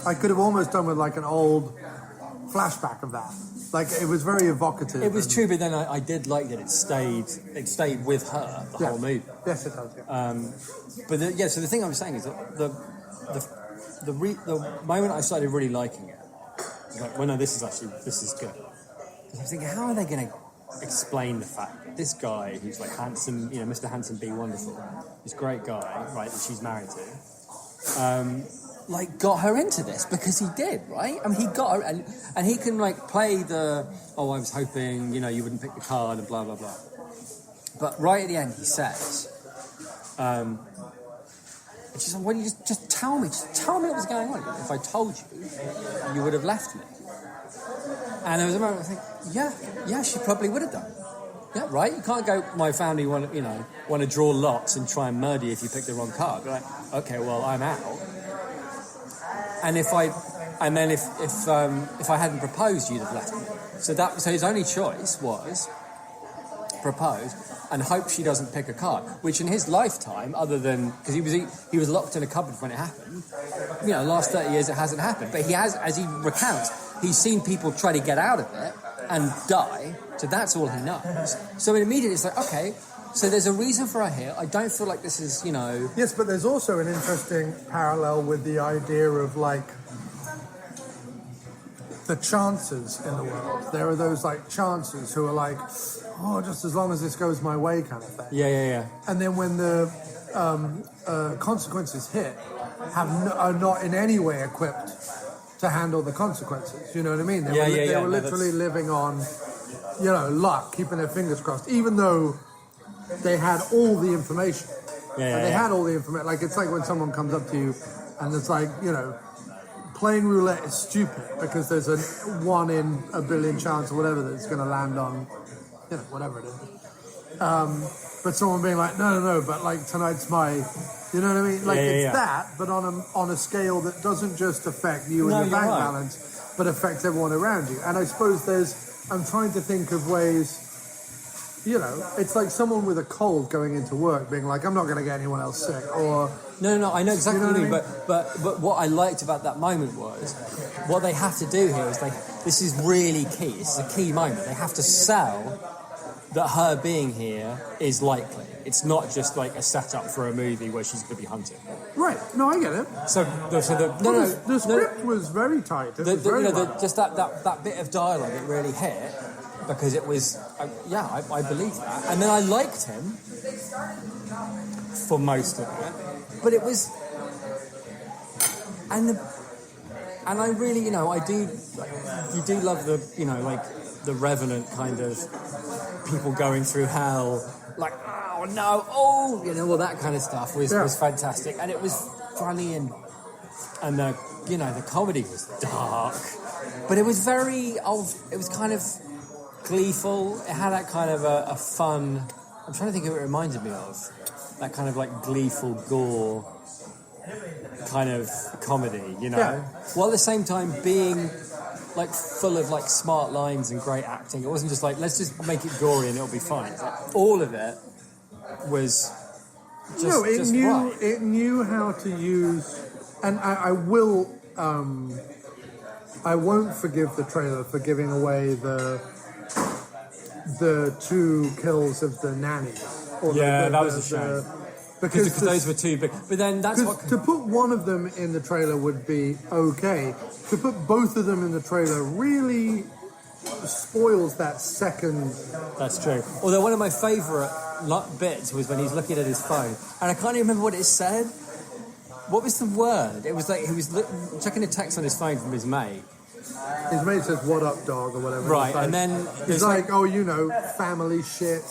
I could have almost done with like an old flashback of that. Like, it was very evocative. It was true, but then I did like that it stayed with her the whole movie. Yes, it does. Yeah. So the thing I was saying is that the moment I started really liking it, like, well, no, this is good. I was thinking, how are they going to explain the fact that this guy who's like handsome, Mr. Handsome Be Wonderful, this great guy, right, that she's married to, like, got her into this because he did, right? I mean, he got her, and he can, like, play the, I was hoping, you wouldn't pick the card and blah, blah, blah. But right at the end, he says, and she's like, well, you just tell me what was going on. If I told you, you would have left me. And there was a moment I think, yeah, she probably would have done. Yeah, right? You can't go, my family want to draw lots and try and murder you if you pick the wrong card. You're like, okay, well, I'm out. And if I hadn't proposed, you'd have left me. So his only choice was propose and hope she doesn't pick a card. Which in his lifetime, other than because he was locked in a cupboard when it happened, the last 30 years it hasn't happened. But he has, as he recounts, he's seen people try to get out of it and die. So that's all he knows. So immediately it's like, okay. So there's a reason for her here. I don't feel like this is, Yes, but there's also an interesting parallel with the idea of, like, the chances in the world. There are those, like, chances who are like, oh, just as long as this goes my way kind of thing. Yeah. And then when the consequences hit, are not in any way equipped to handle the consequences. You know what I mean? They were literally living on, luck, keeping their fingers crossed, even though they had all the information. Had all the information. Like, it's like when someone comes up to you and it's like, playing roulette is stupid because there's a 1 in a billion chance or whatever that it's going to land on whatever it is. But someone being like, no, but like tonight's my, you know what I mean? Like that, but on a scale that doesn't just affect you and your bank balance, but affects everyone around you. And I suppose I'm trying to think of ways. It's like someone with a cold going into work being like, I'm not going to get anyone else sick, or... No, I know exactly what you mean, but what I liked about that moment was, what they have to do here is this is really key, this is a key moment, they have to sell that her being here is likely. It's not just like a setup for a movie where she's going to be hunted. Right, no, I get it. The script was very tight. Just that bit of dialogue, it really hit. Because it was, I believe that. And then I liked him for most of it. But it was, and I really, you do love the Revenant kind of people going through hell, like, oh no, all that kind of stuff was fantastic. And it was funny and the comedy was dark. But it was it was kind of gleeful. It had that kind of a fun. I'm trying to think of what it reminded me of. That kind of like gleeful gore kind of comedy, while at the same time being like full of like smart lines and great acting. It wasn't just like, let's just make it gory and it'll be fine. Like, all of it was just right. It knew how to use, and I won't forgive the trailer for giving away the 2 kills of the nannies. That was a shame. Because those were too big. But then that's what... To put one of them in the trailer would be okay. To put both of them in the trailer really spoils that second... That's true. Although one of my favourite bits was when he's looking at his phone. And I can't even remember what it said. What was the word? It was like he was checking a text on his phone from his mate. His mate says, "What up, dog?" or whatever. Right, and then... He's like, family shit.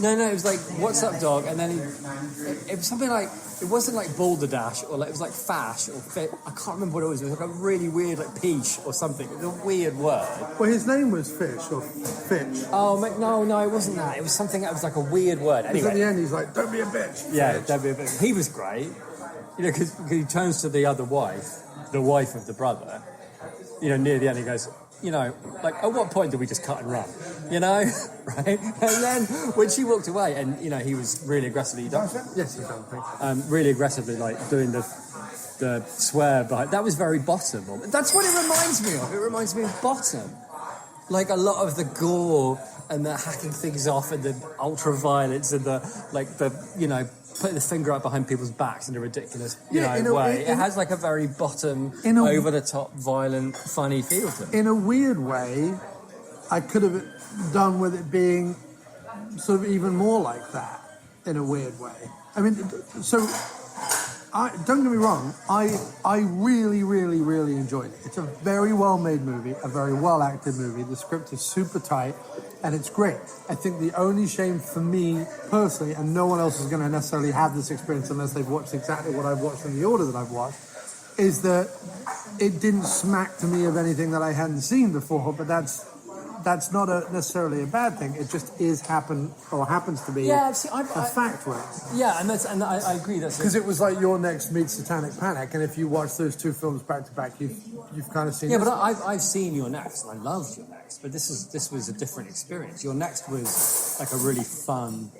No, it was like, "What's up, dog?" And then it was something like, it wasn't like balderdash or like, it was like fash or fit. I can't remember what it was. It was like a really weird, like peach or something. It was a weird word. Well, his name was Fish or Fitch. Oh, no, it wasn't that. It was something that was like a weird word. Anyway. At the end, he's like, "Don't be a bitch." Yeah, don't be a bitch. He was great. Because he turns to the other wife, the wife of the brother, near the end, he goes, like, at what point do we just cut and run? Right? And then when she walked away and, he was really aggressively... Yes, he done. Really aggressively, like, doing the swear behind... That was very Bottom. That's what it reminds me of. It reminds me of Bottom. Like, a lot of the gore and the hacking things off and the ultra-violence and putting the finger up behind people's backs in a ridiculous way. It has like a very Bottom, over-the-top, violent, funny feel to it. In a weird way, I could have done with it being sort of even more like that, in a weird way. I mean, don't get me wrong, I really, really, really enjoyed it. It's a very well-made movie, a very well-acted movie. The script is super tight, and it's great. I think the only shame for me, personally, and no one else is going to necessarily have this experience unless they've watched exactly what I've watched in the order that I've watched, is that it didn't smack to me of anything that I hadn't seen before, but that's not necessarily a bad thing. It just happens to be a fact, right? Yeah, and I agree. Because it was like Your Next meets Satanic Panic, and if you watch those 2 films back to back, you've kind of seen. Yeah, but I've seen Your Next, and I loved Your Next, but this was a different experience. Your Next was like a really fun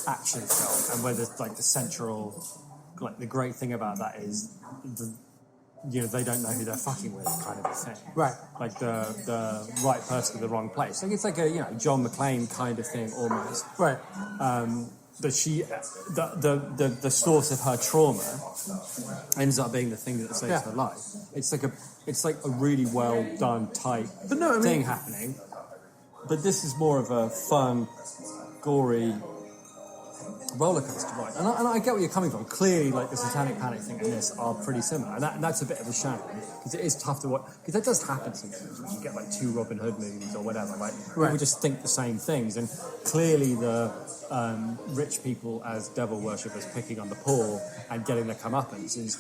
action film, and where there's like the central, like the great thing about that is they don't know who they're fucking with, kind of a thing. Right. Like the right person at the wrong place. Like it's like a John McClane kind of thing almost. Right. That the source of her trauma ends up being the thing that saves her life. It's like a really well done, tight thing happening. But this is more of a fun, gory roller coaster ride. And I get where you're coming from. Clearly, like the Satanic Panic thing and this are pretty similar, and that's a bit of a shame because it is tough to watch. Because that does happen sometimes when you get like 2 Robin Hood movies or whatever. Like people just think the same things, and clearly the rich people as devil worshippers picking on the poor and getting their comeuppance is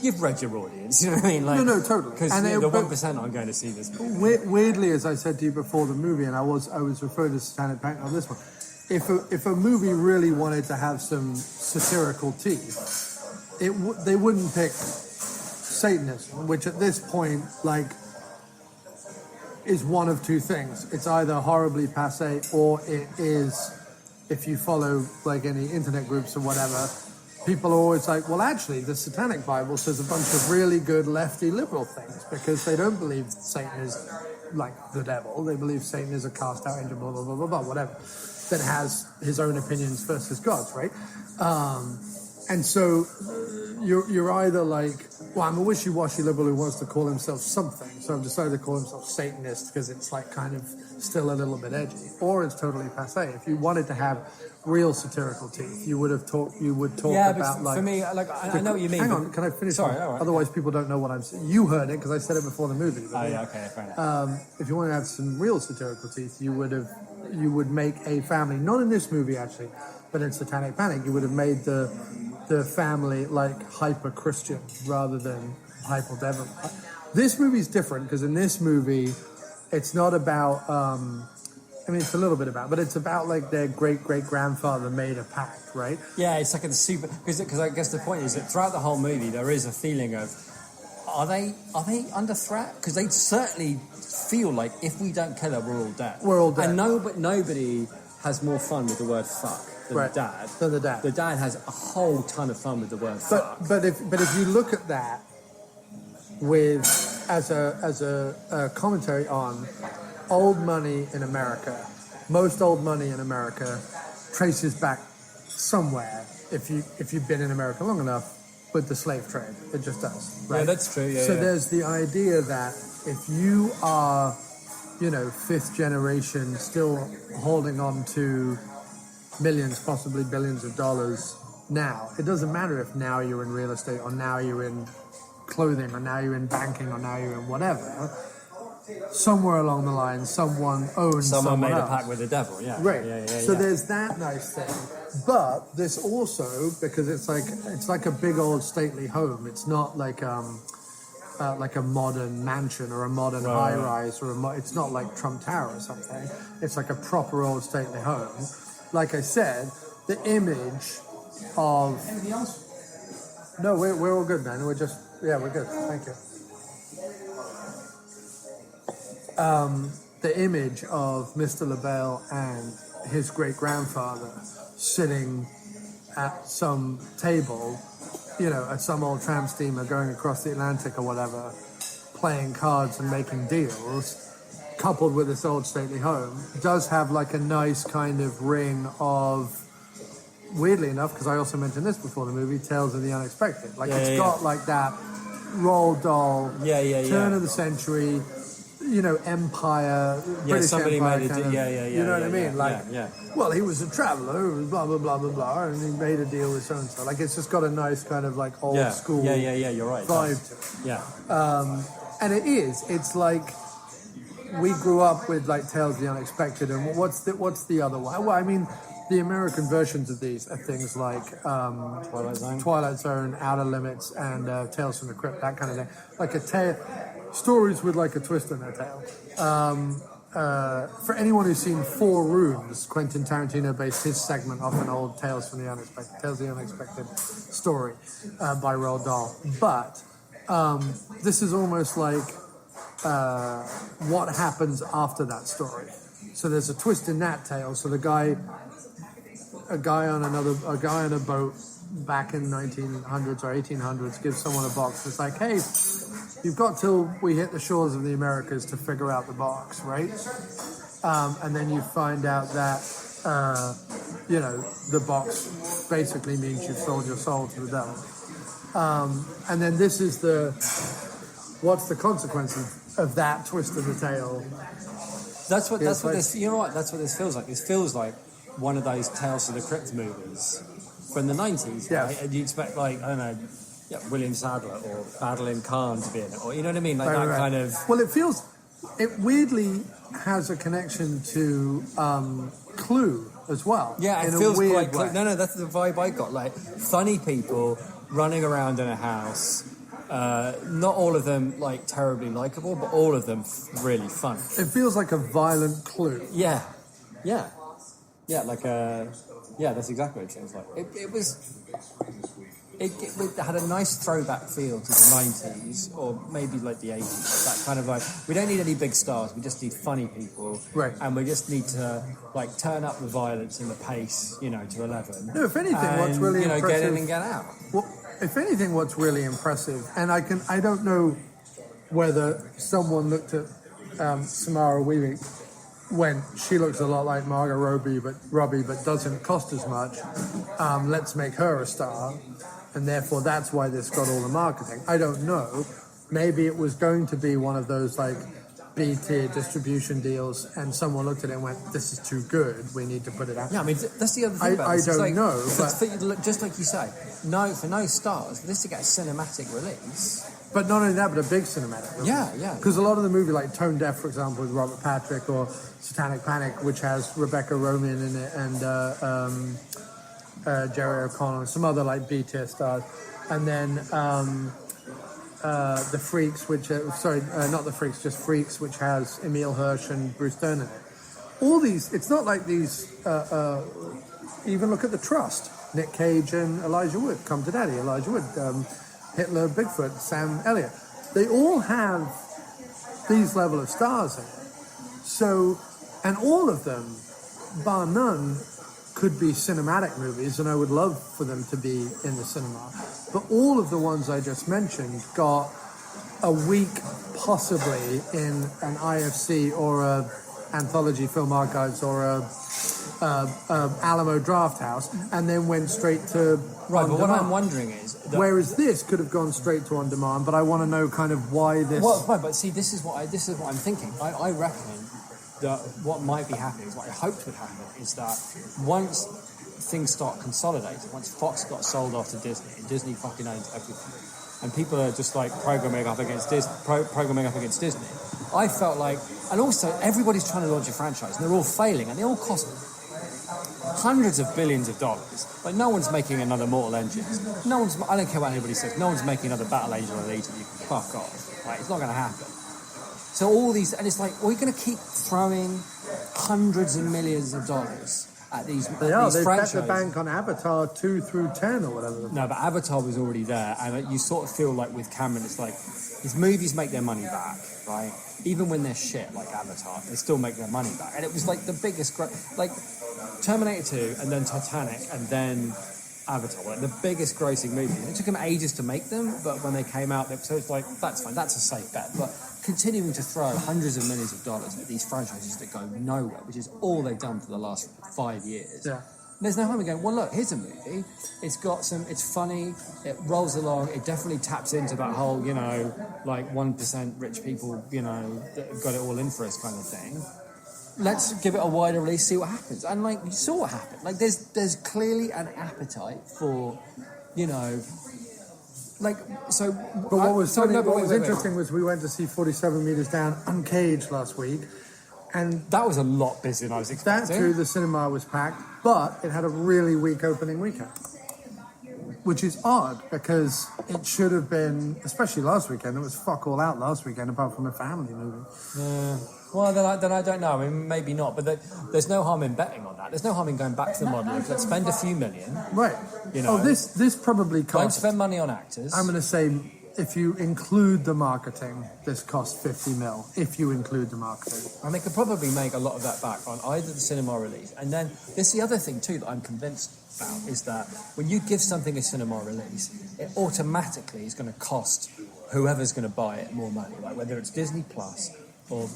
you've read your audience. You know what I mean? Like, no, totally. Because the 1% aren't going to see this movie. Weirdly, as I said to you before the movie, and I was referring to Satanic Panic on this one. If a movie really wanted to have some satirical teeth, they wouldn't pick Satanism, which at this point, like, is one of 2 things. It's either horribly passé, or it is, if you follow like any internet groups or whatever, people are always like, well, actually, the Satanic Bible says a bunch of really good lefty liberal things, because they don't believe Satan is like the devil. They believe Satan is a cast out angel, blah, blah, blah, blah, blah, whatever, that has his own opinions versus God's, right? And so you're either like, well, I'm a wishy-washy liberal who wants to call himself something, so I've decided to call himself Satanist because it's like kind of still a little bit edgy, or it's totally passé. If you wanted to have real satirical teeth, you would talk about, like, for me, like, I know what you mean. Hang on, can I finish? Sorry, all right. Otherwise people don't know what I'm saying. You heard it because I said it before the movie. Okay, fair enough. If you want to have some real satirical teeth, you would make a family, not in this movie actually, but in Satanic Panic, you would have made the family like hyper Christian rather than hyper devil. This movie's different because in this movie, it's not about. I mean, it's a little bit about, but it's about like their great grandfather made a pact, right? Yeah, it's like a super, because I guess the point is that throughout the whole movie there is a feeling of, are they under threat? Because they certainly feel like if we don't kill her, we're all dead. We're all dead. And nobody has more fun with the word fuck than the dad. Than the dad. The dad has a whole ton of fun with the word fuck. But if you look at that as a commentary on old money in America, most old money in America traces back somewhere, if you've been in America long enough, with the slave trade. It just does, right? Yeah, that's true. Yeah, so there's the idea that if you are, 5th generation, still holding on to millions, possibly billions of dollars now, it doesn't matter if now you're in real estate, or now you're in clothing, or now you're in banking, or now you're in whatever. Somewhere along the line, someone owns someone made else. a pact with the devil, yeah. Right. So Yeah. there's that nice thing. But this also, because it's like a big old stately home. It's not like a modern mansion or a modern high rise, or it's not like Trump Tower or something. It's like a proper old stately home. Like I said, the image of. Anything else? No, we're all good, man. We're good. Thank you. The image of Mr. LaBelle and his great-grandfather sitting at some table, at some old tramp steamer going across the Atlantic or whatever, playing cards and making deals, coupled with this old stately home, does have like a nice kind of ring of, weirdly enough, because I also mentioned this before the movie, Tales of the Unexpected. Like it's got like that Roald Dahl, turn of the century, empire, British somebody Empire made kind of, you know what I mean? Well, he was a traveller, who was blah, blah, blah, blah, blah, and he made a deal with so-and-so. Like, it's just got a nice kind of, like, old school you're right. vibe to it. Yeah. And it is. It's like, we grew up with, like, Tales of the Unexpected, and what's the other one? Well, I mean, the American versions of these are things like Twilight Zone, Outer Limits, and Tales from the Crypt, that kind of thing. Like a tale... Stories with like a twist in their tail. For anyone who's seen 4 Rooms, Quentin Tarantino based his segment off an old Tales of the Unexpected story by Roald Dahl. But this is almost like what happens after that story. So there's a twist in that tale. So a guy on a boat back in 1900s or 1800s gives someone a box. It's like, hey, you've got till we hit the shores of the Americas to figure out the box, right? And then you find out that, the box basically means you've sold your soul to the devil. And then this is what's the consequence of that twist of the tale? That's what this. You're right. That's what this feels like. This feels like one of those Tales from the Crypt movies from the 90s, Yes. right? And you expect, like, I don't know, William Sadler or Madeline Kahn to be in it, or you know what I mean? Like Right. kind of... Well, it weirdly has a connection to Clue as well. Yeah, it in feels a weird quite... way. No, that's the vibe I got. Like, funny people running around in a house. Not all of them, like, terribly likeable, but all of them really funny. It feels like a violent Clue. Yeah, like a... Yeah, that's exactly what it seems like. It had a nice throwback feel to the 90s, or maybe like the 80s. That kind of like, we don't need any big stars, we just need funny people. Right. And we just need to, like, turn up the violence and the pace, to 11. No, if anything, what's really get impressive... in and get out. Well, if anything, what's really impressive, and I don't know whether someone looked at Samara Weaving when she looks a lot like Margot Robbie, but doesn't cost as much. Let's make her a star, and therefore that's why this got all the marketing. I don't know. Maybe it was going to be one of those like B-tier distribution deals, and someone looked at it and went, "This is too good. We need to put it out." Yeah, I mean that's the other thing. About this. I don't know, but just like you say, for no stars, for this to get a cinematic release. But not only that, but a big cinematic release. Yeah. Because a lot of the movie, like Tone Deaf, for example, with Robert Patrick, or Satanic Panic, which has Rebecca Romijn in it, and Jerry O'Connell, and some other like B-tier stars, and then The Freaks, which not The Freaks, just Freaks, which has Emile Hirsch and Bruce Dern in it. All these, it's not like these. Even look at The Trust, Nick Cage and Elijah Wood, Come to Daddy, Elijah Wood. Hitler, Bigfoot, Sam Elliott. They all have these level of stars in it. So, and all of them, bar none, could be cinematic movies, and I would love for them to be in the cinema. But all of the ones I just mentioned got a week, possibly, in an IFC or a Anthology Film Archives or a Alamo Draft House, and then went straight to Right, on but what demand. I'm wondering is... Whereas this could have gone straight to on demand, but I want to know kind of why this... Well, no, but see, this is what I'm thinking. I reckon that what might be happening, is what I hoped would happen, is that once things start consolidating, once Fox got sold off to Disney, and Disney fucking owns everything, and people are just like programming up against Disney, I felt like... And also, everybody's trying to launch a franchise, and they're all failing, and they all cost hundreds of billions of dollars. Like, no one's making another Mortal Engines. I don't care what anybody says, no one's making another Battle Angel Elite, and you can fuck off. Right? It's not going to happen. So all these... And it's like, we're going to keep throwing hundreds of millions of dollars at these franchises. They've bet the bank on Avatar 2 through 10 or whatever. No, but Avatar was already there, and you sort of feel like with Cameron, it's like, his movies make their money back, right? Even when they're shit, like Avatar, they still make their money back. And it was like the biggest... Like, Terminator 2, and then Titanic, and then Avatar, like the biggest grossing movies. It took them ages to make them, but when they came out, so it's like, that's fine, that's a safe bet. But continuing to throw hundreds of millions of dollars at these franchises that go nowhere, which is all they've done for the last 5 years. Yeah. There's no harm in going, well, look, here's a movie. It's funny, it rolls along, it definitely taps into that whole, like 1% rich people, that have got it all in for us kind of thing. Let's give it a wider release, see what happens. And, like, you saw what happened. Like, there's clearly an appetite for, like, so... But what was interesting was we went to see 47 Meters Down Uncaged last week, and... That was a lot busier than I was expecting. That too, the cinema was packed, but it had a really weak opening weekend. Which is odd, because it should have been, especially last weekend, it was fuck all out last weekend, apart from a family movie. Yeah. Well, then I don't know. I mean, maybe not. But there's no harm in betting on that. There's no harm in going back to the model of let's spend a few million. Right. This probably cost... Don't spend money on actors. I'm going to say, if you include the marketing, this cost 50 mil, if you include the marketing. And they could probably make a lot of that back on either the cinema release. And then there's the other thing, too, that I'm convinced about, is that when you give something a cinema release, it automatically is going to cost whoever's going to buy it more money. Like whether it's Disney Plus or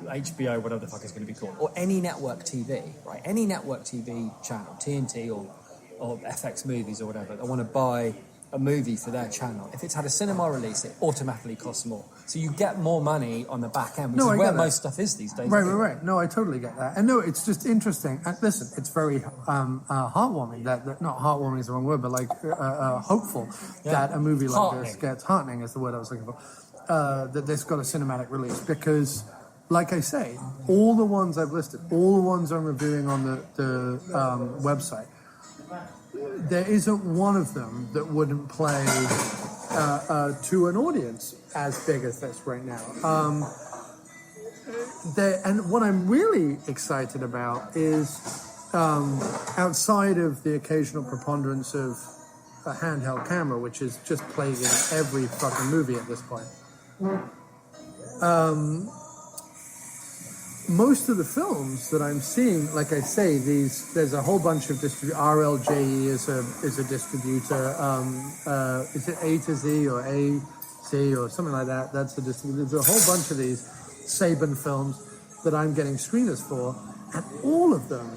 HBO, whatever the fuck it's going to be called, or any network TV, right? Any network TV channel, TNT or FX Movies or whatever, they want to buy a movie for their channel, if it's had a cinema release, it automatically costs more. So you get more money on the back end, which is where most stuff is these days. Right. No, I totally get that. And no, it's just interesting. And listen, it's very heartwarming that not heartwarming is the wrong word, but like hopeful that a movie like this gets heartening is the word I was looking for. That this got a cinematic release because, like I say, all the ones I've listed, all the ones I'm reviewing on the website, there isn't one of them that wouldn't play to an audience as big as this right now. And what I'm really excited about is outside of the occasional preponderance of a handheld camera, which is just plaguing every fucking movie at this point. Most of the films that I'm seeing, like I say, there's a whole bunch of RLJE is a distributor. Is it A to Z or AC or something like that? That's a distributor. There's a whole bunch of these Saban films that I'm getting screeners for, and all of them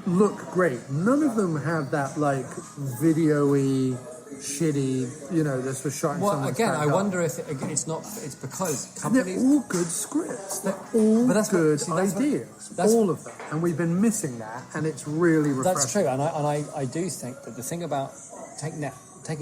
look great. None of them have that like video-y, shitty, this was shot in someone's again, I backyard. wonder if it's because companies... They're all good scripts. They're all good ideas. All of them. And we've been missing that, and it's really refreshing. That's true, and I do think that the thing about taking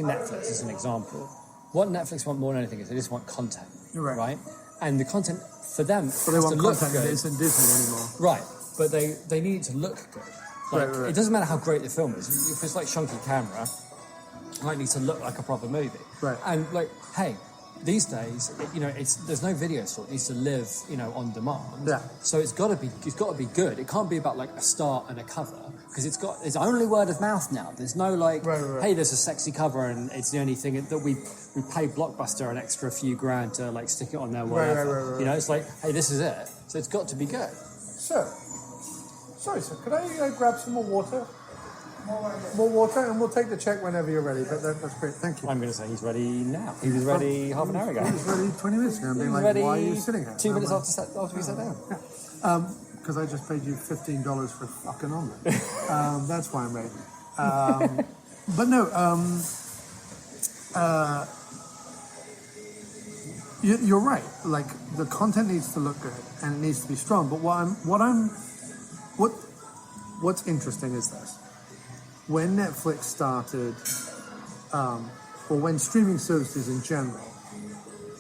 Netflix as an example, what Netflix want more than anything is they just want content, right? And the content for them has they want to look content good. that isn't Disney anymore. Right, but they need it to look good. Like, It doesn't matter how great the film is. If it's like shunky camera, it might need to look like a proper movie. Right. And hey, these days, there's no video store. It needs to live, on demand. Yeah. So it's got to be good. It can't be about like a start and a cover because it's only word of mouth now. There's no hey, there's a sexy cover and it's the only thing that we pay Blockbuster an extra few grand to like stick it on there. Whatever. Right. It's like, hey, this is it. So it's got to be good. Sorry, sir. Could I grab some more water? More water, and we'll take the check whenever you're ready. But that's great. Thank you. I'm going to say he's ready now. He was ready half an hour ago. He was ready 20 minutes ago. I'm being like, ready why are you sitting here? 2 minutes after we sat down. Because I just paid you $15 for a fucking omelet. That's why I'm ready. But no, you're right. Like the content needs to look good and it needs to be strong. But what's interesting is this: when Netflix started, or when streaming services in general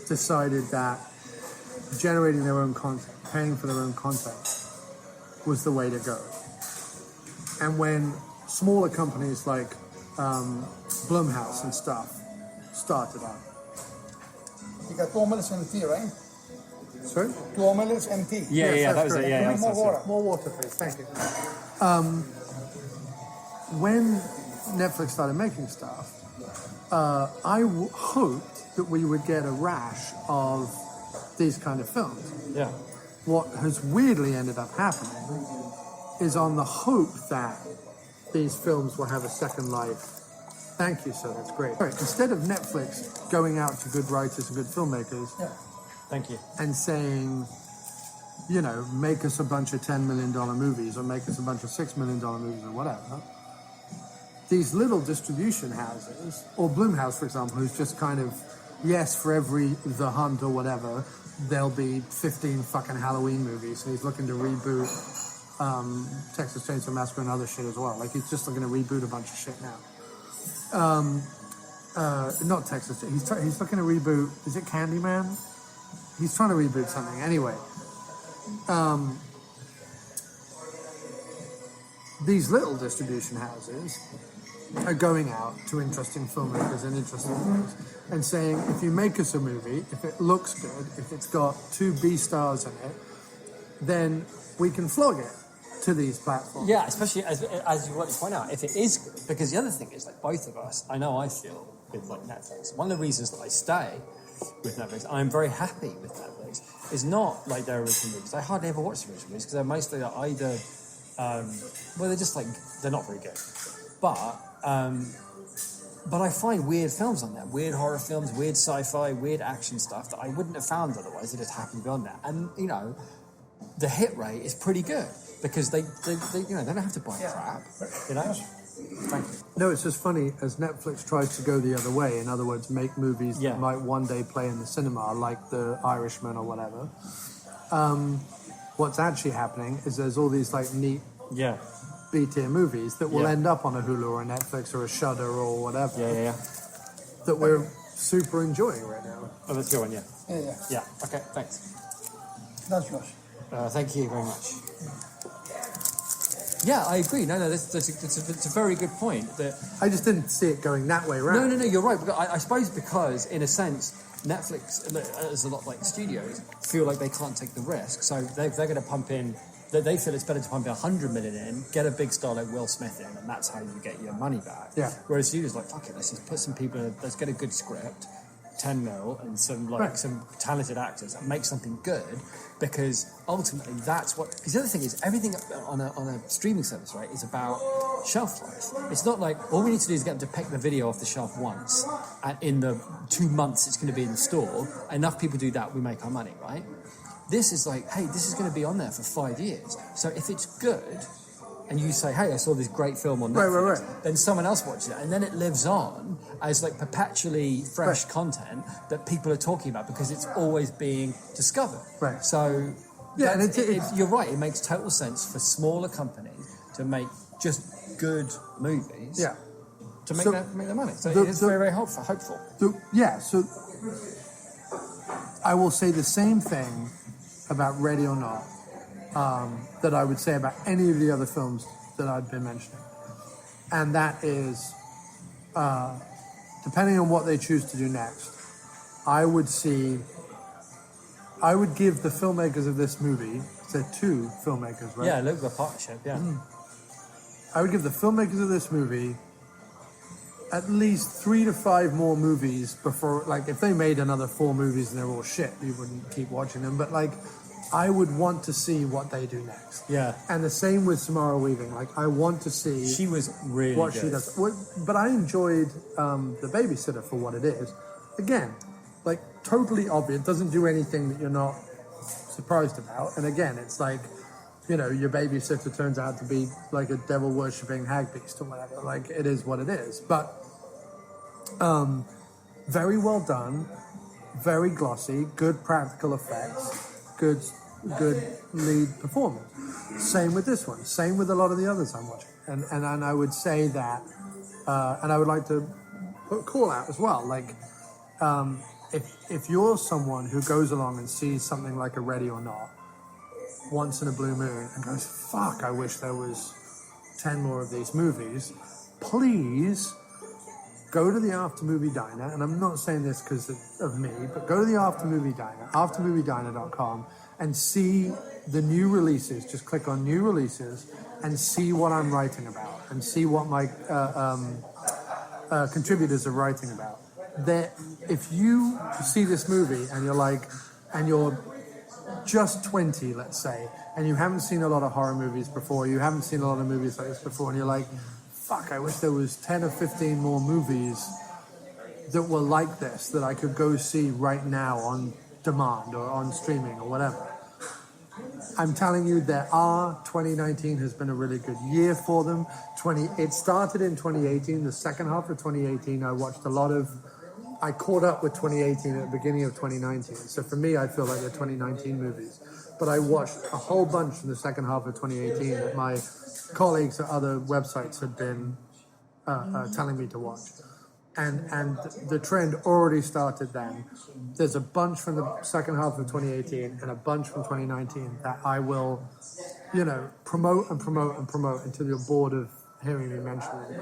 decided that generating their own content, paying for their own content, was the way to go. And when smaller companies like Blumhouse and stuff started out. You got 2 omelets and tea, right? Sorry? 2 omelets and tea. Yeah, that was it. Yeah, More water. More water, please. Thank you. When Netflix started making stuff, I hoped that we would get a rash of these kind of films. Yeah. What has weirdly ended up happening is on the hope that these films will have a second life. Thank you, sir. That's great. Instead of Netflix going out to good writers and good filmmakers Thank you. and saying, make us a bunch of $10 million movies or make us a bunch of $6 million movies or whatever, these little distribution houses, or Blumhouse, for example, who's just kind of, yes, for every The Hunt or whatever, there'll be 15 fucking Halloween movies, and he's looking to reboot Texas Chainsaw Massacre and other shit as well. Like, he's just looking to reboot a bunch of shit now. Not Texas. He's looking to reboot. Is it Candyman? He's trying to reboot something. Anyway, these little distribution houses are going out to interesting filmmakers and interesting things and saying, if you make us a movie, if it looks good, if it's got 2 B stars in it, then we can flog it to these platforms. Yeah, especially as you want to point out, if it is, because the other thing is, like, both of us, I know I feel with like Netflix, one of the reasons that I stay with Netflix, I'm very happy with Netflix, is not like their original movies. I hardly ever watch the original movies because they're mostly like either, they're just like, they're not very good. But I find weird films on there, weird horror films, weird sci-fi, weird action stuff that I wouldn't have found otherwise. They just happen to be on there. And, the hit rate is pretty good because they don't have to buy crap, Thank you. No, it's just funny as Netflix tries to go the other way. In other words, make movies Yeah. that might one day play in the cinema, like The Irishman or whatever. What's actually happening is there's all these like neat Yeah. B-tier movies that will Yeah. end up on a Hulu or a Netflix or a Shudder or whatever Yeah. that we're super enjoying right now. Oh, that's a good one, yeah. Yeah. Yeah, okay, thanks. That's Josh. Thank you very much. Yeah, I agree. No, that's a very good point. That I just didn't see it going that way around. No, you're right. Because I suppose because, in a sense, Netflix, as a lot like studios, feel like they can't take the risk. So they're going to pump in, they feel it's better to pump in 100 million in, get a big star like Will Smith in, and that's how you get your money back. Yeah. Whereas studios like, fuck it, let's just put some people in, let's get a good script, 10 mil, and some talented actors, and make something good. Because ultimately, that's what. Because the other thing is, everything on a streaming service, right, is about shelf life. It's not like all we need to do is get them to pick the video off the shelf once, and in the 2 months it's going to be in the store. Enough people do that, we make our money, right? This is like, hey, this is going to be on there for 5 years. So if it's good, and you say, hey, I saw this great film on Netflix, Right. then someone else watches it, and then it lives on as like perpetually fresh content that people are talking about because it's always being discovered. Right. So, Yeah, and you're right. It makes total sense for smaller companies to make just good movies. Yeah. To make their money. So it's very, very hopeful. So I will say the same thing about Ready or Not that I would say about any of the other films that I've been mentioning. And that is, depending on what they choose to do next, I would give the filmmakers of this movie, so 2 filmmakers, right? Yeah, look at the partnership, yeah. I would give the filmmakers of this movie at least 3 to 5 more movies before, like, if they made another 4 movies and they're all shit, you wouldn't keep watching them. But, like, I would want to see what they do next. Yeah. And the same with Samara Weaving. Like, I want to see She was really what good. she does. But I enjoyed The Babysitter for what it is. Again, like, totally obvious. It doesn't do anything that you're not surprised about. And again, it's like, you know, your babysitter turns out to be like a devil-worshipping hag beast or whatever. Like, it is what it is. But very well done, very glossy, good practical effects, good lead performance. Same with this one. Same with a lot of the others I'm watching. And I would say that, and I would like to put a call out as well. Like, if you're someone who goes along and sees something like a Ready or Not once in a blue moon and goes, fuck, I wish there was 10 more of these movies, please go to the After Movie Diner, and I'm not saying this because of me, but go to the After Movie Diner, aftermoviediner.com, and see the new releases. Just click on new releases and see what I'm writing about and see what my contributors are writing about. If you see this movie and you're like, and you're just 20, let's say, and you haven't seen a lot of horror movies before, you haven't seen a lot of movies like this before, and you're like, fuck, I wish there was 10 or 15 more movies that were like this that I could go see right now on demand or on streaming or whatever. I'm telling you, 2019 has been a really good year for them. It started in 2018, the second half of 2018, I caught up with 2018 at the beginning of 2019. So for me, I feel like they're 2019 movies. But I watched a whole bunch in the second half of 2018 that my colleagues at other websites had been telling me to watch. And the trend already started then. There's a bunch from the second half of 2018 and a bunch from 2019 that I will, promote until you're bored of hearing me mention it.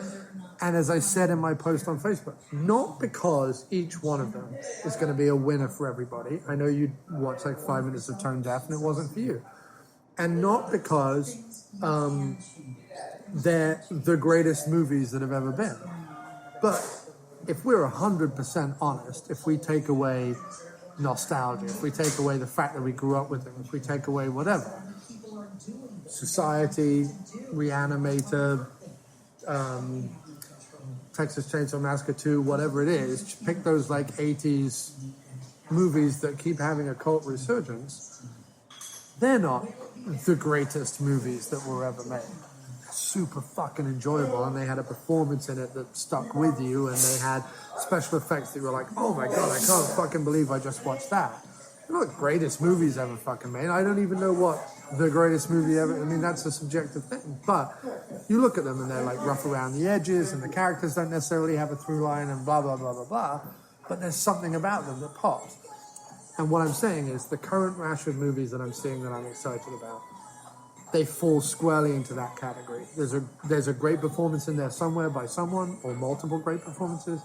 And as I said in my post on Facebook, not because each one of them is going to be a winner for everybody. I know you watched like 5 minutes of Tone Deaf and it wasn't for you. And not because they're the greatest movies that have ever been. But if we're 100% honest, if we take away nostalgia, if we take away the fact that we grew up with them, if we take away whatever, Society, Reanimator, Texas Chainsaw Massacre 2, whatever it is, pick those like 80s movies that keep having a cult resurgence, they're not the greatest movies that were ever made. super fucking enjoyable, and they had a performance in it that stuck with you, and they had special effects that you were like, oh my god, I can't fucking believe I just watched that. They're not the greatest movies ever fucking made. I don't even know what the greatest movie ever, I mean, that's a subjective thing, but you look at them and they're like rough around the edges, and the characters don't necessarily have a through line, and blah blah blah blah blah, but there's something about them that pops. And what I'm saying is the current rash of movies that I'm seeing that I'm excited about, they fall squarely into that category. There's a great performance in there somewhere by someone, or multiple great performances.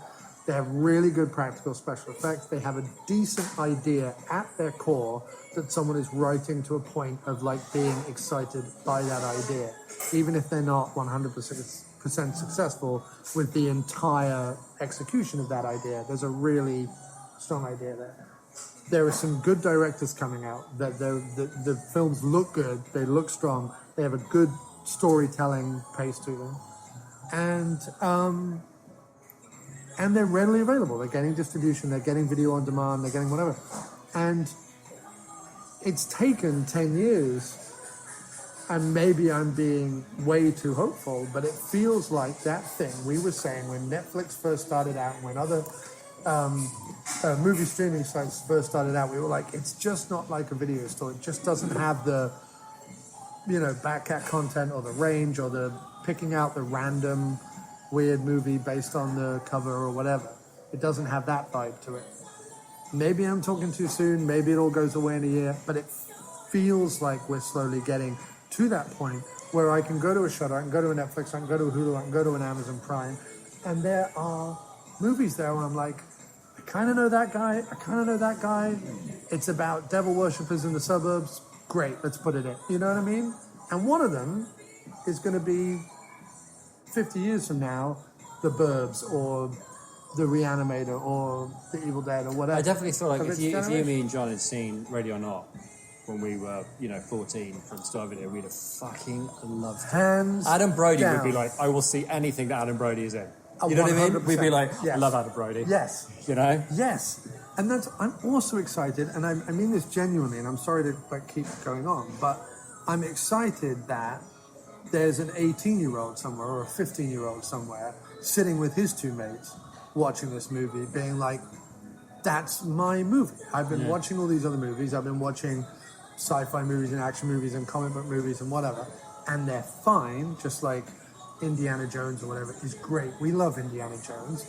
They have really good practical special effects. They have a decent idea at their core that someone is writing to a point of like being excited by that idea, even if they're not 100% successful with the entire execution of that idea. There's a really strong idea there. There are some good directors coming out. The films look good. They look strong. They have a good storytelling pace to them, and they're readily available. They're getting distribution. They're getting video on demand. They're getting whatever. And it's taken 10 years, and maybe I'm being way too hopeful, but it feels like that thing we were saying when Netflix first started out, and when other movie streaming sites first started out, we were like, it's just not like a video store. It just doesn't have the, back cat content, or the range, or the picking out the random weird movie based on the cover or whatever. It doesn't have that vibe to it. Maybe I'm talking too soon. Maybe it all goes away in a year, but it feels like we're slowly getting to that point where I can go to a Shudder, I can go to a Netflix, I can go to a Hulu, I can go to an Amazon Prime, and there are movies there where I'm like, I kind of know that guy, I kind of know that guy. It's about devil worshippers in the suburbs. Great, let's put it in. You know what I mean? And one of them is going to be 50 years from now, The Burbs, or The Reanimator, or The Evil Dead, or whatever. I definitely feel like if you, generation. me, and John had seen Ready or Not when we were, 14 from Star Video, we'd have fucking loved it. Hands Adam Brody down. would be like, I will see anything that Adam Brody is in. You know what I mean? We'd be like, I Yes. love Adam Brody. Yes. Yes. And I'm also excited, and I mean this genuinely, and I'm sorry to keep going on, but I'm excited that there's an 18-year-old somewhere, or a 15-year-old somewhere, sitting with his two mates, watching this movie, being like, that's my movie. I've been watching all these other movies. I've been watching sci-fi movies and action movies and comic book movies and whatever, and they're fine, just like Indiana Jones or whatever is great. We love Indiana Jones,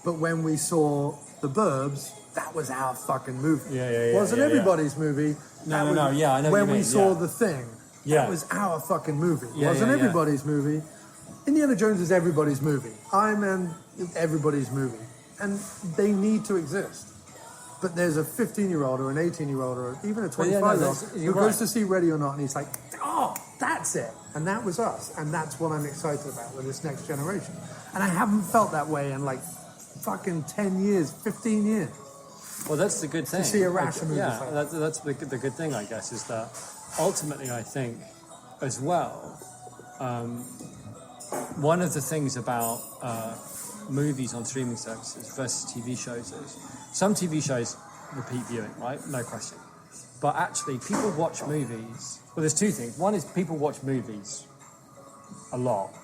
but when we saw The Burbs, that was our fucking movie. Wasn't everybody's movie. No, I know what when you mean, we saw The Thing, that was our fucking movie. Wasn't everybody's movie. Indiana Jones is everybody's movie. Iron Man is everybody's movie. And they need to exist. But there's a 15-year-old or an 18-year-old or even a 25-year-old who goes to see Ready or Not, and he's like, oh, that's it. And that was us. And that's what I'm excited about with this next generation. And I haven't felt that way in like fucking 10 years, 15 years. Well, that's the good thing. To see a rash of movies Yeah, like that's the good thing, I guess, is that ultimately I think as well, one of the things about movies on streaming services versus TV shows is some TV shows repeat viewing, right? No question. But actually, people watch movies. Well, there's two things. One is people watch movies a lot.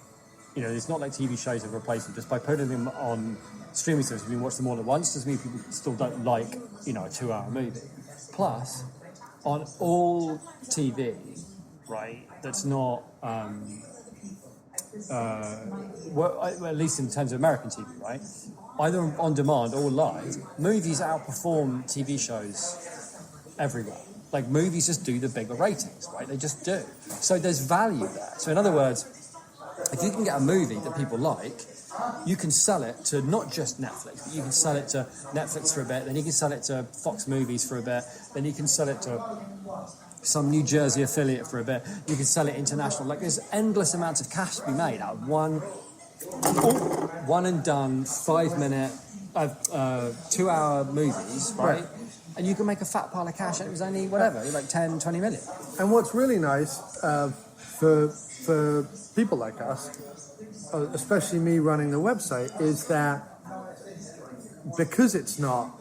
It's not like TV shows have replaced them. Just by putting them on streaming services, we can watch them all at once. Doesn't mean people still don't like, a 2-hour movie. Plus, on all TV, right, that's not, at least in terms of American TV, right, either on demand or live, movies outperform TV shows everywhere. Like, movies just do the bigger ratings, right? They just do. So there's value there. So in other words, if you can get a movie that people like, you can sell it to not just Netflix, but you can sell it to Netflix for a bit, then you can sell it to Fox Movies for a bit, then you can sell it to some New Jersey affiliate for a bit, you can sell it international. Like, there's endless amounts of cash to be made out of one and done 5-minute, 2-hour movies, right? And you can make a fat pile of cash, and it was only, whatever, like 10, 20 million. And what's really nice for people like us, especially me running the website, is that because it's not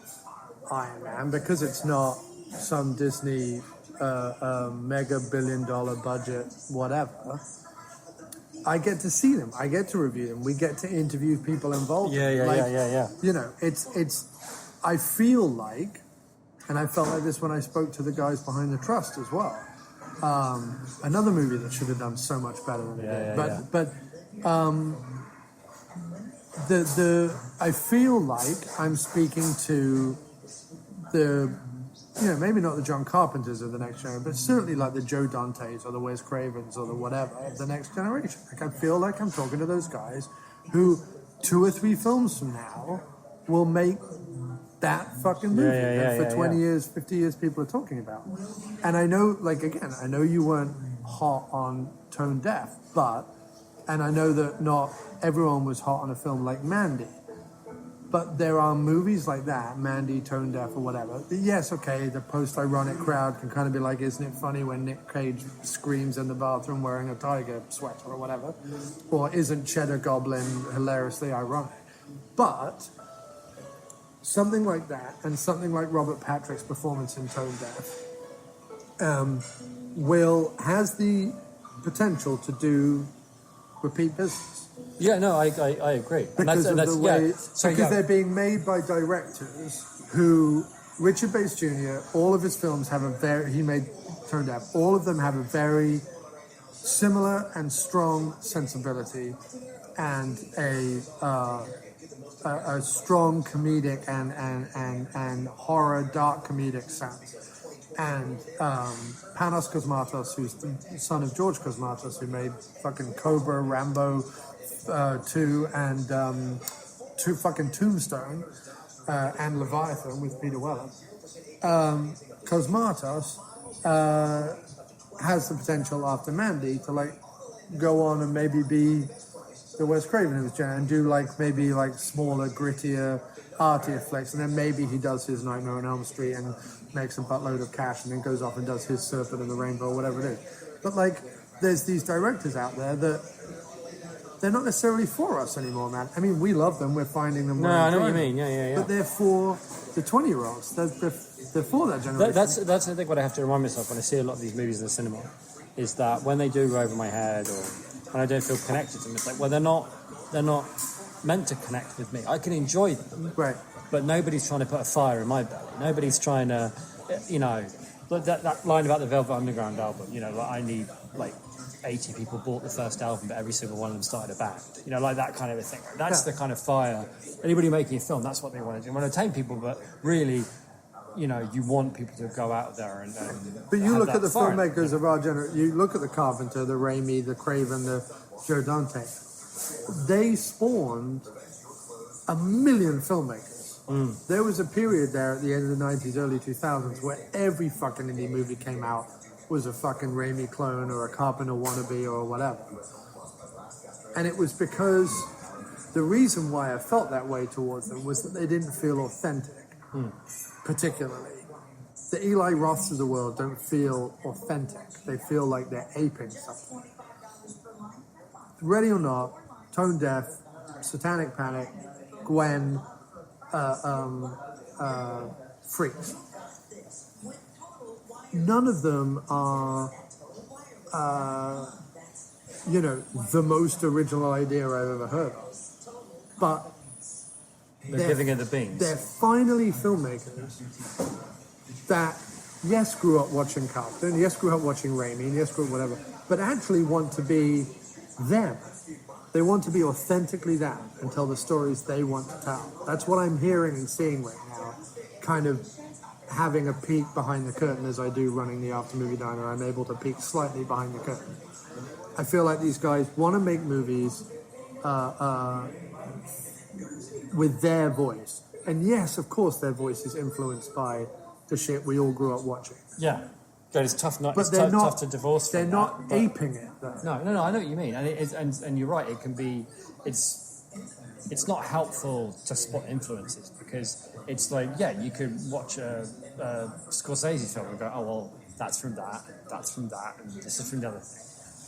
Iron Man, because it's not some Disney mega $1 billion budget, whatever, I get to see them. I get to review them. We get to interview people involved. Yeah. You know, it's. I feel like, and I felt like this when I spoke to the guys behind the Trust as well. Another movie that should have done so much better than it did. But I feel like I'm speaking to the, you know, maybe not the John Carpenters of the next generation, but certainly like the Joe Dantes or the Wes Cravens or the whatever of the next generation. Like I feel like I'm talking to those guys who 2 or 3 films from now will make that fucking movie that for 20 years, 50 years people are talking about. And I know, like, again, I know you weren't hot on Tone Deaf, and I know that not everyone was hot on a film like Mandy. But there are movies like that, Mandy, Tone Deaf, or whatever. Yes, okay, the post-ironic crowd can kind of be like, isn't it funny when Nick Cage screams in the bathroom wearing a tiger sweater or whatever? Or isn't Cheddar Goblin hilariously ironic? But something like that, and something like Robert Patrick's performance in Tone Deaf, has the potential to do repeat business. Yeah, no, I agree. Because they're being made by directors who, Richard Bates Jr., all of his films have he made Tone Deaf, all of them have a very similar and strong sensibility and a strong comedic and horror, dark comedic sense. And Panos Cosmatos, who's the son of George Cosmatos, who made fucking Cobra, Rambo 2, and fucking Tombstone, and Leviathan with Peter Weller. Cosmatos has the potential after Mandy to like go on and maybe be the Wes Craven of his genre and do maybe smaller, grittier, artier flicks, and then maybe he does his Nightmare on Elm Street and makes a buttload of cash and then goes off and does his Serpent and the Rainbow, whatever it is. But there's these directors out there that they're not necessarily for us anymore, man. I mean, we love them. We're finding them. No, I know what you mean. Yeah. But they're for the 20-year-olds. They're for that generation. That's the thing. What I have to remind myself when I see a lot of these movies in the cinema is that when they do go over my head or when I don't feel connected to them, it's like, well, they're not meant to connect with me. I can enjoy them, right? But nobody's trying to put a fire in my belly. Nobody's trying to, that line about the Velvet Underground album. I need 80 people bought the first album, but every single one of them started a band. That kind of a thing. That's the kind of fire. Anybody making a film, that's what they want to do. They want to entertain people, but really, you want people to go out there and But you look at the fire. filmmakers of our generation. You look at the Carpenter, the Raimi, the Craven, the Joe Dante. They spawned a million filmmakers. There was a period there at the end of the 90s, early 2000s, where every fucking indie movie came out was a fucking Raimi clone or a Carpenter wannabe or whatever. And it was because the reason why I felt that way towards them was that they didn't feel authentic, particularly. The Eli Roths of the world don't feel authentic. They feel like they're aping something. Ready or Not, Tone Deaf, Satanic Panic, Gwen, Freaks. None of them are, the most original idea I've ever heard of. But they're giving it the beans. They're finally filmmakers that, yes, grew up watching Carpenter, and yes, grew up watching Raimi, and yes, grew up whatever, but actually want to be them. They want to be authentically that and tell the stories they want to tell. That's what I'm hearing and seeing right now, kind of having a peek behind the curtain as I do running the After Movie Diner. I'm able to peek slightly behind the curtain. I feel like these guys want to make movies with their voice. And yes, of course, their voice is influenced by the shit we all grew up watching. Yeah. But it's tough tough to divorce. They're not aping it, though. No, I know what you mean, and you're right. It can be, it's not helpful to spot influences because it's like, yeah, you could watch a Scorsese film and go, oh well, that's from that, and this is from the other thing.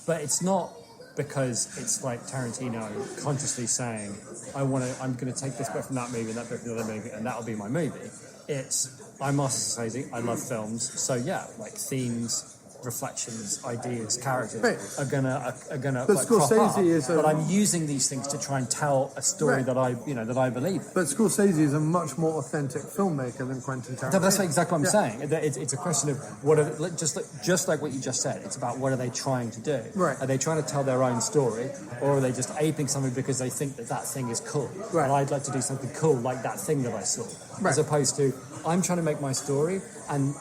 But it's not because it's like Tarantino consciously saying, I'm going to take this bit from that movie and that bit from the other movie, and that'll be my movie. I'm Martin Scorsese. I love films, so yeah, like themes reflections, ideas, characters Right. are gonna But like, crop Scorsese up. is But I'm using these things to try and tell a story Right. that I believe in. But Scorsese is a much more authentic filmmaker than Quentin Tarantino. That's exactly what I'm Yeah. saying. It's a question of what are just like what you just said. It's about what are they trying to do? Right. Are they trying to tell their own story, or are they just aping something because they think that thing is cool? Right. And I'd like to do something cool like that thing that I saw, Right. as opposed to I'm trying to make my story, and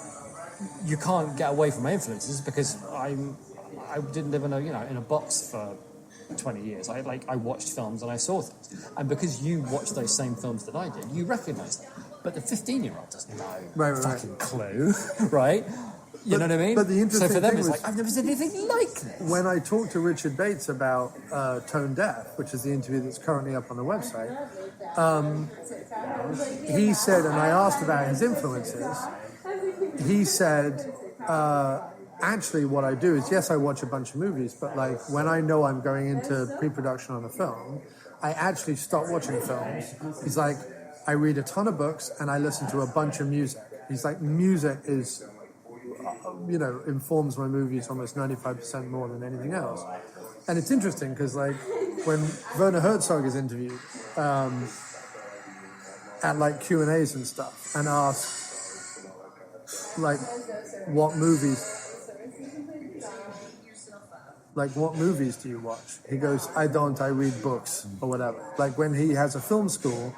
you can't get away from my influences because I didn't live in a box for 20 years. I watched films and I saw things, and because you watched those same films that I did, you recognise them. But the 15-year-old doesn't know Right. fucking clue, right? You know what I mean? But the interesting so for them, thing it's was- like I've never seen anything like this. When I talked to Richard Bates about Tone Deaf, which is the interview that's currently up on the website, he said, and I asked about his influences, he said, actually what I do is, yes, I watch a bunch of movies, but like when I know I'm going into pre-production on a film, I actually stop watching films. He's like, I read a ton of books and I listen to a bunch of music. He's like, music is, informs my movies almost 95% more than anything else. And it's interesting because like when Werner Herzog is interviewed at like Q&As and stuff and asked like what movies do you watch? He goes, I read books or whatever. Like when he has a film school,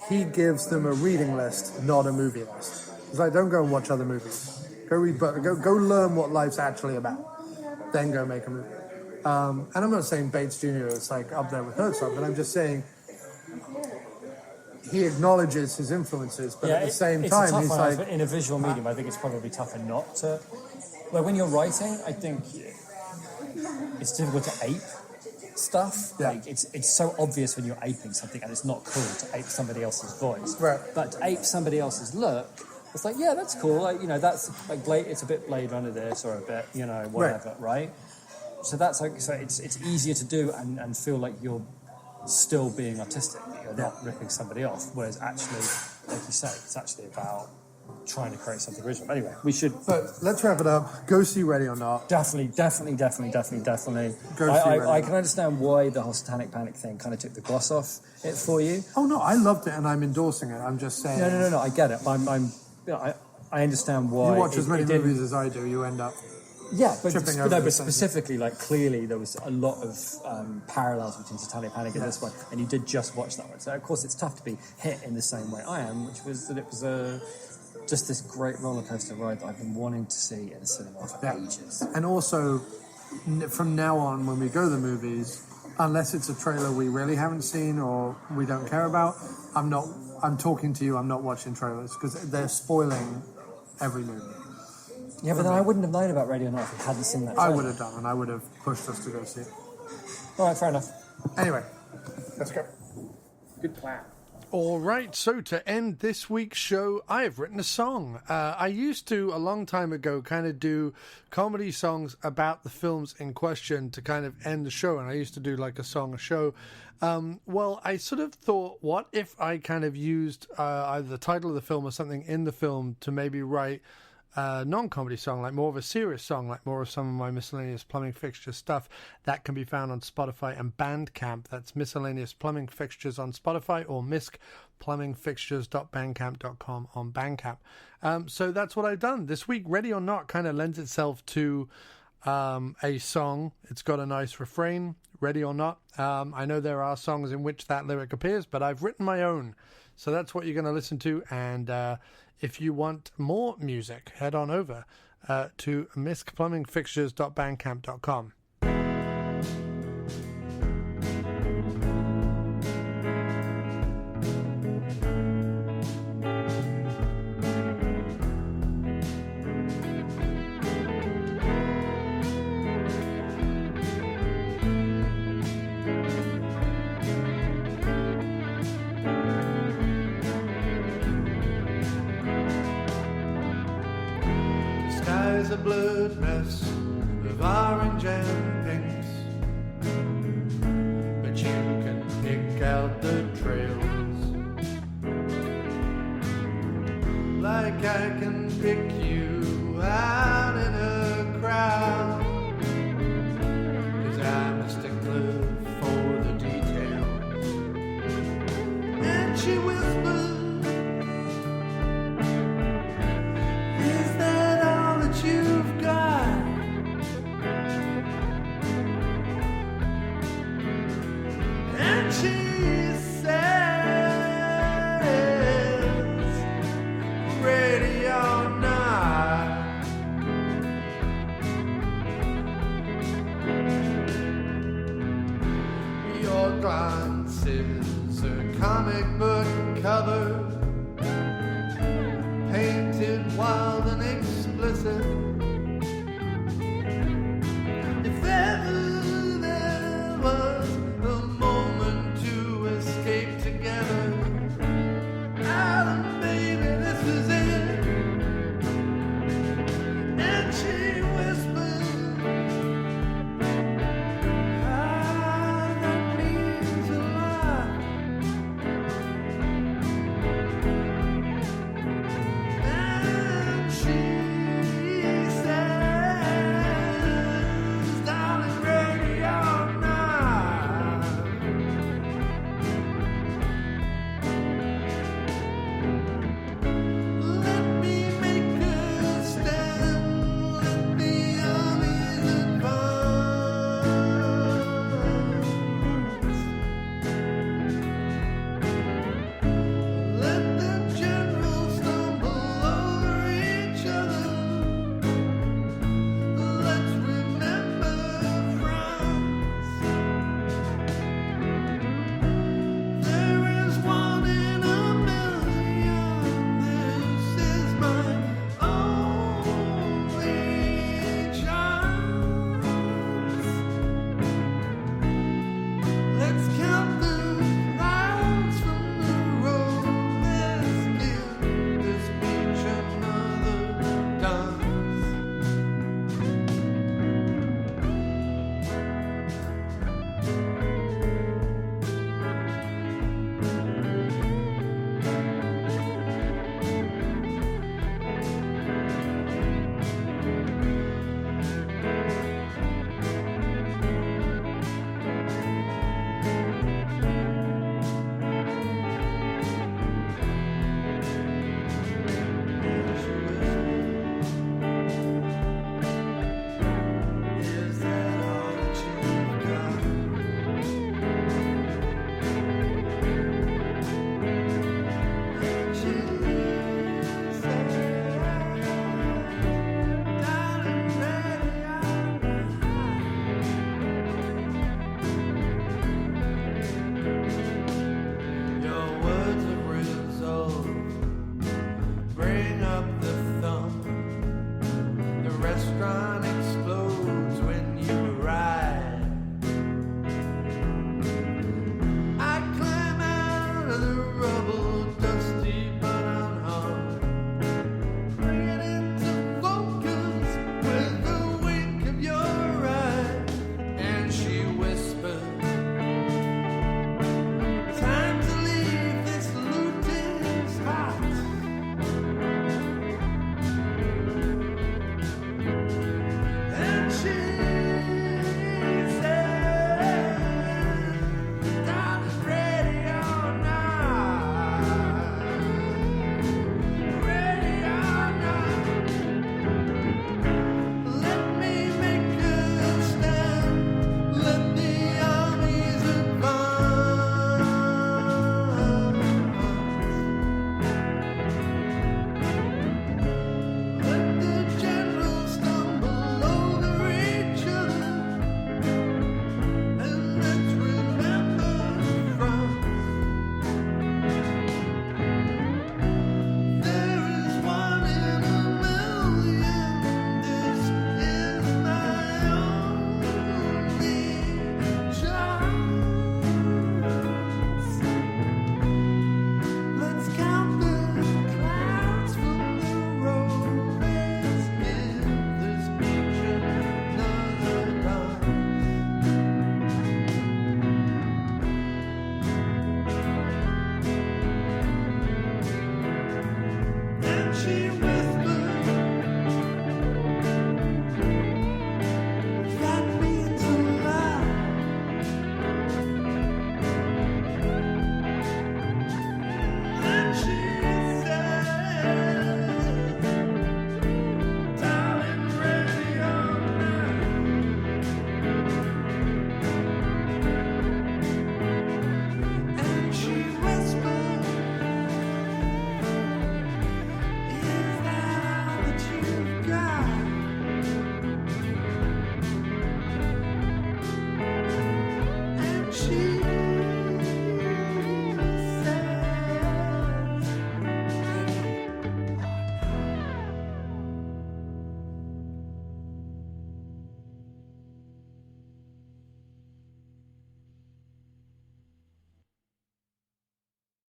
he gives them a reading list, not a movie list. He's like, don't go and watch other movies. Go read books. Go learn what life's actually about. Then go make a movie. And I'm not saying Bates Jr. is like up there with Herzog, but I'm just saying he acknowledges his influences, but at the same time, he's like... In a visual medium, I think it's probably tougher not to... Well, when you're writing, I think it's difficult to ape stuff. Yeah. Like it's so obvious when you're aping something, and it's not cool to ape somebody else's voice. Right. But to ape somebody else's look, it's like, yeah, that's cool. Like, that's like it's a bit Blade Runner this or a bit, whatever, right? So that's like, so it's easier to do and feel like you're still being artistic. You're not ripping somebody off. Whereas actually, like you say, it's actually about trying to create something original. Anyway, we should. But let's wrap it up. Go see Ready or Not. Definitely. Go see Ready. I can understand why the whole Satanic Panic thing kind of took the gloss off it for you. Oh no, I loved it and I'm endorsing it. I'm just saying. No. I get it. I understand why. You watch as many didn't- movies as I do, you end up. Yeah, but tripping over the same specifically, like clearly there was a lot of parallels between Satanic Panic and this one, and you did just watch that one. So of course it's tough to be hit in the same way I am, which was that it was just this great roller coaster ride that I've been wanting to see in the cinema for ages. And also, from now on, when we go to the movies, unless it's a trailer we really haven't seen or we don't care about, I'm talking to you, I'm not watching trailers because they're spoiling every movie. Yeah, but then I wouldn't have known about Radio North if I hadn't seen that trailer. I would have done, and I would have pushed us to go see it. All right, fair enough. Anyway, let's go. Good plan. All right, so to end this week's show, I have written a song. I used to, a long time ago, kind of do comedy songs about the films in question to kind of end the show, and I used to do like a song a show. Well, I sort of thought, what if I kind of used either the title of the film or something in the film to maybe write non-comedy song, like more of a serious song, like more of some of my miscellaneous plumbing fixture stuff that can be found on Spotify and Bandcamp. That's miscellaneous plumbing fixtures on Spotify or miskplumbingfixtures.bandcamp.com on Bandcamp. So that's what I've done this week. Ready or Not kind of lends itself to a song. It's got a nice refrain, Ready or Not. I know there are songs in which that lyric appears, but I've written my own. So that's what you're going to listen to. And if you want more music, head on over to miskplumbingfixtures.bandcamp.com. A blurred mess of orange and pinks, but you can pick out the trails like I can pick you out in a crowd, 'cause I'm a stickler for the details. And she whispered, is that all that you've got? And she says, ready or not. Your glances are comic book cover, painted wild and explicit.